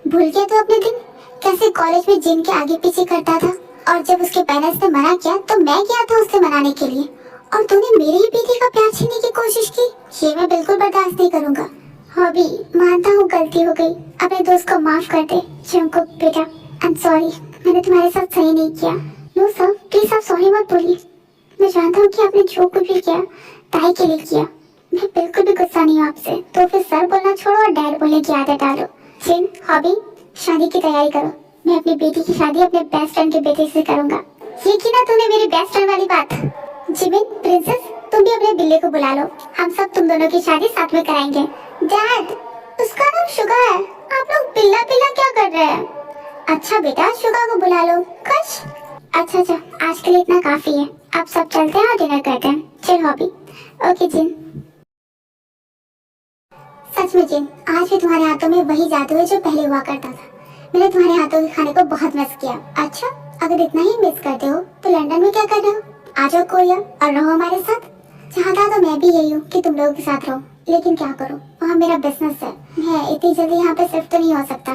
भूल गया तो अपने दिन कैसे कॉलेज में जिन के आगे पीछे करता था, और जब उसके पेरेंट्स ने मना किया तो मैं गया था उसे मनाने के लिए, और तूने मेरी ही बेटी का प्यार छीनने की कोशिश की। ये मैं बिल्कुल बर्दाश्त नहीं करूंगा। हॉबी मानता हूँ गलती हो गई, अपने दोस्त को माफ कर दे। जंगकुक बेटा आई एम सॉरी, मैंने तुम्हारे साथ सही नहीं किया। नो सर प्लीज आप सॉरी मत बोलिए। मैं जानता हूँ कि आपने जो कुछ भी किया ताई के लिए किया। मैं बिल्कुल भी गुस्सा नहीं हूँ आपसे, तो फिर सर बोलना छोड़ो और डैड बोलने की आदत डालो। जिन, हॉबी शादी की तैयारी करो। मैं अपनी बेटी की शादी अपने बेस्ट फ्रेंड के बेटे से करूंगा। ये की ना तूने मेरी बेस्ट फ्रेंड वाली बात। जिमिन प्रिंसेस तुम भी अपने बिल्ली को बुला लो, हम सब तुम दोनों की शादी साथ में कराएंगे। डैड उसका नाम शुगा है, आप लोग बिल्ला बिल्ला क्या कर रहे हैं? अच्छा बेटा शुगा को बुला लो। कश अच्छा अच्छा आज के लिए इतना काफी है, आप सब चलते हैं और डिनर करते हैं। चल हॉबी। ओके जिन। सच में जिन, आज भी तुम्हारे हाथों में वही जादू है जो पहले हुआ करता था। मैंने तुम्हारे हाथों के खाने को बहुत मिस किया। अच्छा अगर इतना ही मिस करते हो तो लंदन में क्या कर रहे हो? आ जाओ कोरिया और रहो हमारे साथ। चाहता तो मैं भी यही हूँ कि तुम लोगों के साथ रहो, लेकिन क्या करूँ वहाँ मेरा बिजनेस है, मैं इतनी जल्दी यहाँ पे शिफ्ट तो नहीं हो सकता।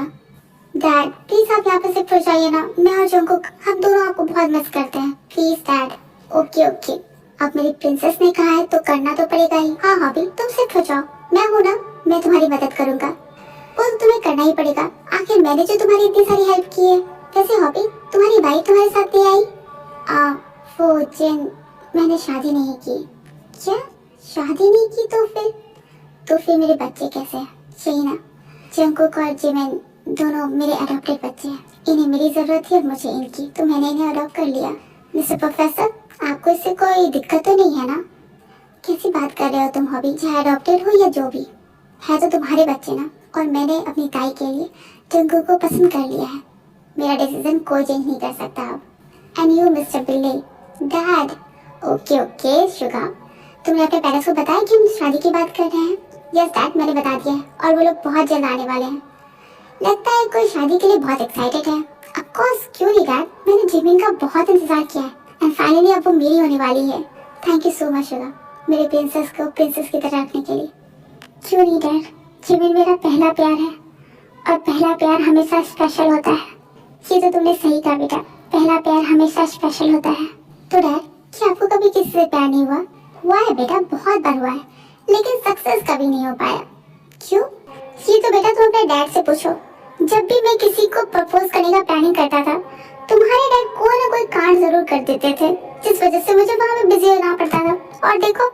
डैड प्लीज आप यहाँ पे शिफ्ट हो जाइए ना, मैं और जंगकुक हम दोनों आपको बहुत मिस करते हैं। Please dad. ओके ओके, अब मेरी प्रिंसेस ने कहा है तो करना तो पड़ेगा ही। हाँ हॉबी तुम शिफ्ट हो जाओ, मैं हूँ ना, मैं तुम्हारी मदद करूँगा। वो तो तुम्हें करना ही पड़ेगा, आखिर मैंने जो तुम्हारी इतनी सारी हेल्प की है। वैसे हॉबी तुम्हारी बाइक तुम्हारे साथ नहीं आई? वो जिन, मैंने शादी नहीं की। क्या शादी नहीं की? तो फिर मेरे बच्चे कैसे हैं? यही ना, जंगकुक और जिमिन दोनों मेरे अडॉप्टेड बच्चे हैं। इन्हें मेरी जरूरत थी और मुझे इनकी, तो मैंने इन्हें अडॉप्ट कर लिया। मिस्टर प्रोफेसर आपको इससे कोई दिक्कत तो नहीं है ना? कैसी बात कर रहे हो तुम हॉबी, चाहे अडॉप्टेड हो या जो भी है तो तुम्हारे बच्चे ना, और मैंने अपनी ताई के लिए जंगकुक को पसंद कर लिया है। मेरा डिसीजन कोई चेंज नहीं कर सकता अब। एंड यू मिस्टर बिल्ली। डैड ओके ओके शुगा, तुमने अपने पेरेंट्स को बताया कि हम शादी की बात कर रहे हैं? यस डैड मैंने बता दिया है, और वो लोग बहुत जल्द आने वाले हैं। लगता है कोई शादी के लिए बहुत एक्साइटेड है। ऑफ कोर्स क्यों नहीं डैड, मैंने जिमिन का बहुत इंतजार किया है, एंड फाइनली अब वो मेरी होने वाली है। Thank you so much Suga, मेरे प्रिंसेस को प्रिंसेस की तरह रखने के लिए। क्यों नहीं डैड, जिमिन मेरा पहला प्यार है, और पहला प्यार हमेशा स्पेशल होता है। ये तो तुमने सही कहा बेटा, पहला प्यार हमेशा स्पेशल होता है। तो डैड क्या आपको कभी किसी से प्यार नहीं हुआ? हुआ है बेटा, बहुत बार हुआ है, लेकिन सक्सेस कभी नहीं हो पाया। क्यों? ये तो बेटा तुम अपने डैड से पूछो। जब भी मैं किसी को प्रपोज करने का प्लानिंग करता था, तुम्हारे डैड कोई ना कोई कांड जरूर कर देते थे, जिस वजह से मुझे वहाँ में बिजी होना पड़ता था। और देखो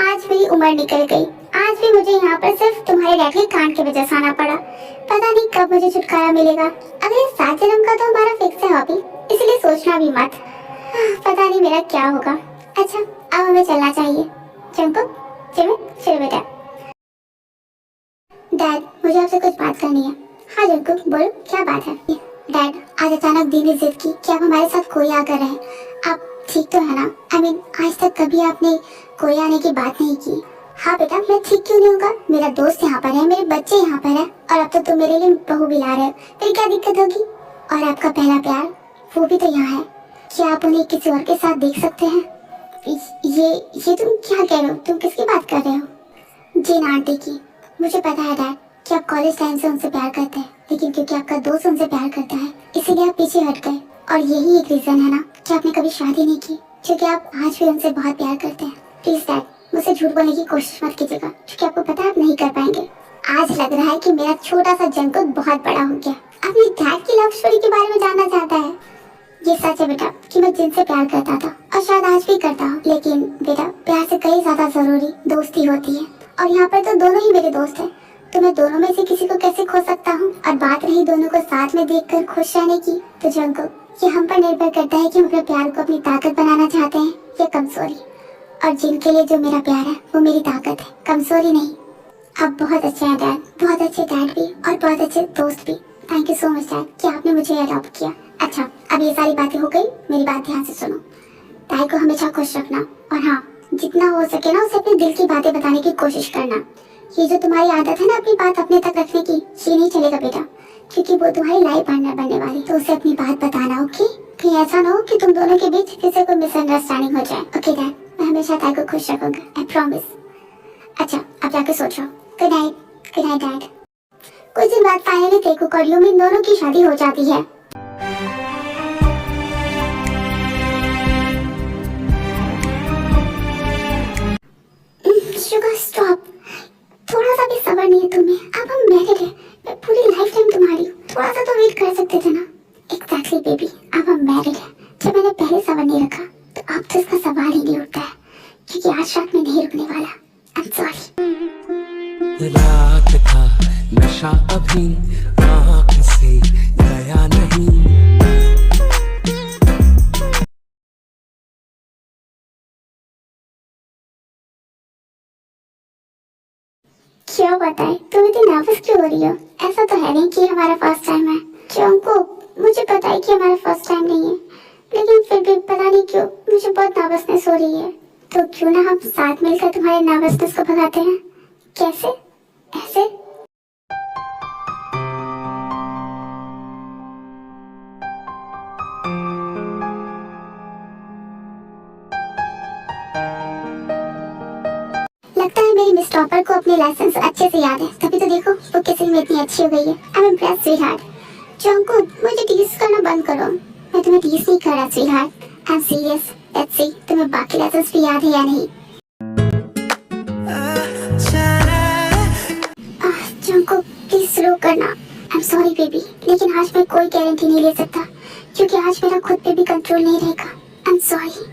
आज मेरी उम्र निकल गई, आज भी मुझे यहाँ पर सिर्फ तुम्हारे डैड के कांड की वजह से आना पड़ा। पता नहीं कब मुझे छुटकारा मिलेगा। अगले 7 जन्म का तो हमारा फिक्स है हॉबी, इसलिए सोचना भी मत। पता नहीं मेरा क्या होगा। अच्छा अब हमें चलना चाहिए। जंगकुक जिमिन चलो बेटा। डैड मुझे आपसे कुछ बात करनी है। हाँ जंगकुक बोलो क्या बात है? डैड, आज अचानक दी ने जिद की कि आप हमारे साथ कोई आकर रहे। आप ठीक तो है ना? आई मीन आज तक कभी आपने कोई आने की बात नहीं की। हाँ बेटा, मैं ठीक क्यों नहीं होगा? मेरा दोस्त यहाँ पर है, मेरे बच्चे यहाँ पर है, और अब तो तुम मेरे लिए बहू भी ला रहे हो, फिर क्या दिक्कत होगी? और आपका पहला प्यार वो भी तो यहाँ है, क्या आप उन्हें किसी और के साथ देख सकते हैं? ये तुम क्या कह रहे हो? तुम किसकी बात कर रहे हो? जी ना आंटी की। मुझे पता है डैड कि आप कॉलेज टाइम से उनसे प्यार करते हैं, लेकिन क्योंकि आपका दोस्त उनसे प्यार करता है इसीलिए आप पीछे हट गए, और यही एक रीजन है ना कि आपने कभी शादी नहीं की, क्योंकि आप आज भी उनसे बहुत प्यार करते हैं। प्लीज डैड, मुझसे झूठ बोलने की कोशिश मत कीजिएगा, क्योंकि आपको पता है आप नहीं कर पाएंगे। आज लग रहा है कि मेरा छोटा सा जंकुक बहुत बड़ा हो गया, अपनी डैड की लव स्टोरी के बारे में जानना चाहता है। ये सच है बेटा कि मैं जिनसे प्यार करता था और शायद आज भी करता हूँ, लेकिन बेटा प्यार से कई ज्यादा जरूरी दोस्ती होती है, और यहाँ पर तो दोनों ही मेरे दोस्त हैं, तो मैं दोनों में से किसी को कैसे खो सकता हूँ? और बात रही दोनों को साथ में देखकर खुश रहने की, तो जंकुक ये हम पर निर्भर करता है कि हम अपने प्यार को अपनी ताकत बनाना चाहते हैं या कमजोरी। और जिनके लिए जो मेरा प्यार है वो मेरी ताकत है, कमजोरी नहीं। आप बहुत अच्छे हैं डैड, बहुत अच्छे डैड भी और बहुत अच्छे दोस्त भी। Thank you so much dad कि आपने मुझे अडॉप्ट किया। अच्छा, अब ये सारी बातें हो गई, मेरी बात ध्यान से सुनो। ताई को हमेशा खुश रखना, और हाँ जितना हो सके ना उसे अपने दिल की बातें बताने की कोशिश करना। ये जो तुम्हारी आदत है ना अपनी बात अपने तक रखने की, ये नहीं चलेगा बेटा, क्योंकि वो तुम्हारी लाइफ पार्टनर बनने वाली, तो उसे अपनी बात बताना, ओके? कहीं ऐसा ना हो कि तुम दोनों के बीच फिर से कोई मिसअंडरस्टैंडिंग हो जाए। ओके डैड, मैं हमेशा ताई को खुश रखूंगा, आई प्रॉमिस। अच्छा, अब जाके सोचो। Good night. Good night dad. कुछ दिन बाद फाइनली तेकुक और यूमिन दोनों की शादी हो जाती है। शुगर स्टॉप, थोड़ा सा भी सब्र नहीं है तुम्हें। अब हम मैरिड हैं, मैं पूरी लाइफ टाइम तुम्हारी हूँ, थोड़ा सा तो वेट कर सकते थे ना? एग्जैक्टली बेबी, अब हम मैरिड हैं। जब मैंने पहले सब्र नहीं रखा तो अब तो इसका सवाल ही नहीं उठता है, क्योंकि आज रात में नहीं रुकने वाला। आई एम सॉरी। रात था नशा अभी आँख से गया नहीं। क्यों बताए, तुम इतनी नर्वस क्यों हो रही हो? ऐसा तो है नहीं कि हमारा फर्स्ट टाइम है। जंकुक, मुझे पता है कि हमारा फर्स्ट टाइम नहीं है, लेकिन फिर भी पता नहीं क्यों मुझे बहुत नर्वसनेस हो रही है। तो क्यों ना हम साथ मिलकर तुम्हारे नर्वसनेस को भगाते हैं? कैसे? ऐसे? लगता है मेरी मिस टॉपर को अपने लाइसेंस अच्छे से याद है, तभी तो देखो वो किसी में इतनी अच्छी हो गई है। I am impressed sweetheart. Jungkook, मुझे टीज करना बंद करो। मैं तुम्हें टीज नहीं कर रहा sweetheart, I am serious. Let's see तुम्हें बाकी लेसन्स भी याद है या नहीं। जंकुक प्लीज स्लो करना। आई एम सॉरी बेबी, लेकिन आज मैं कोई गारंटी नहीं ले सकता, क्योंकि आज मेरा खुद पे भी कंट्रोल नहीं रहेगा। I am sorry.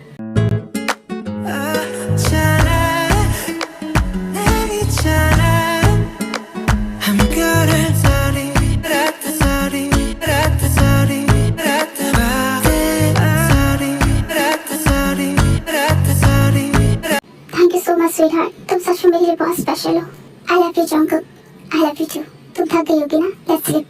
Thank you so much sweetheart, तुम सच में मेरे लिए बहुत स्पेशल हो। I love you Jungkook, I love you too. तुम थक गई होगी ना? Let's sleep.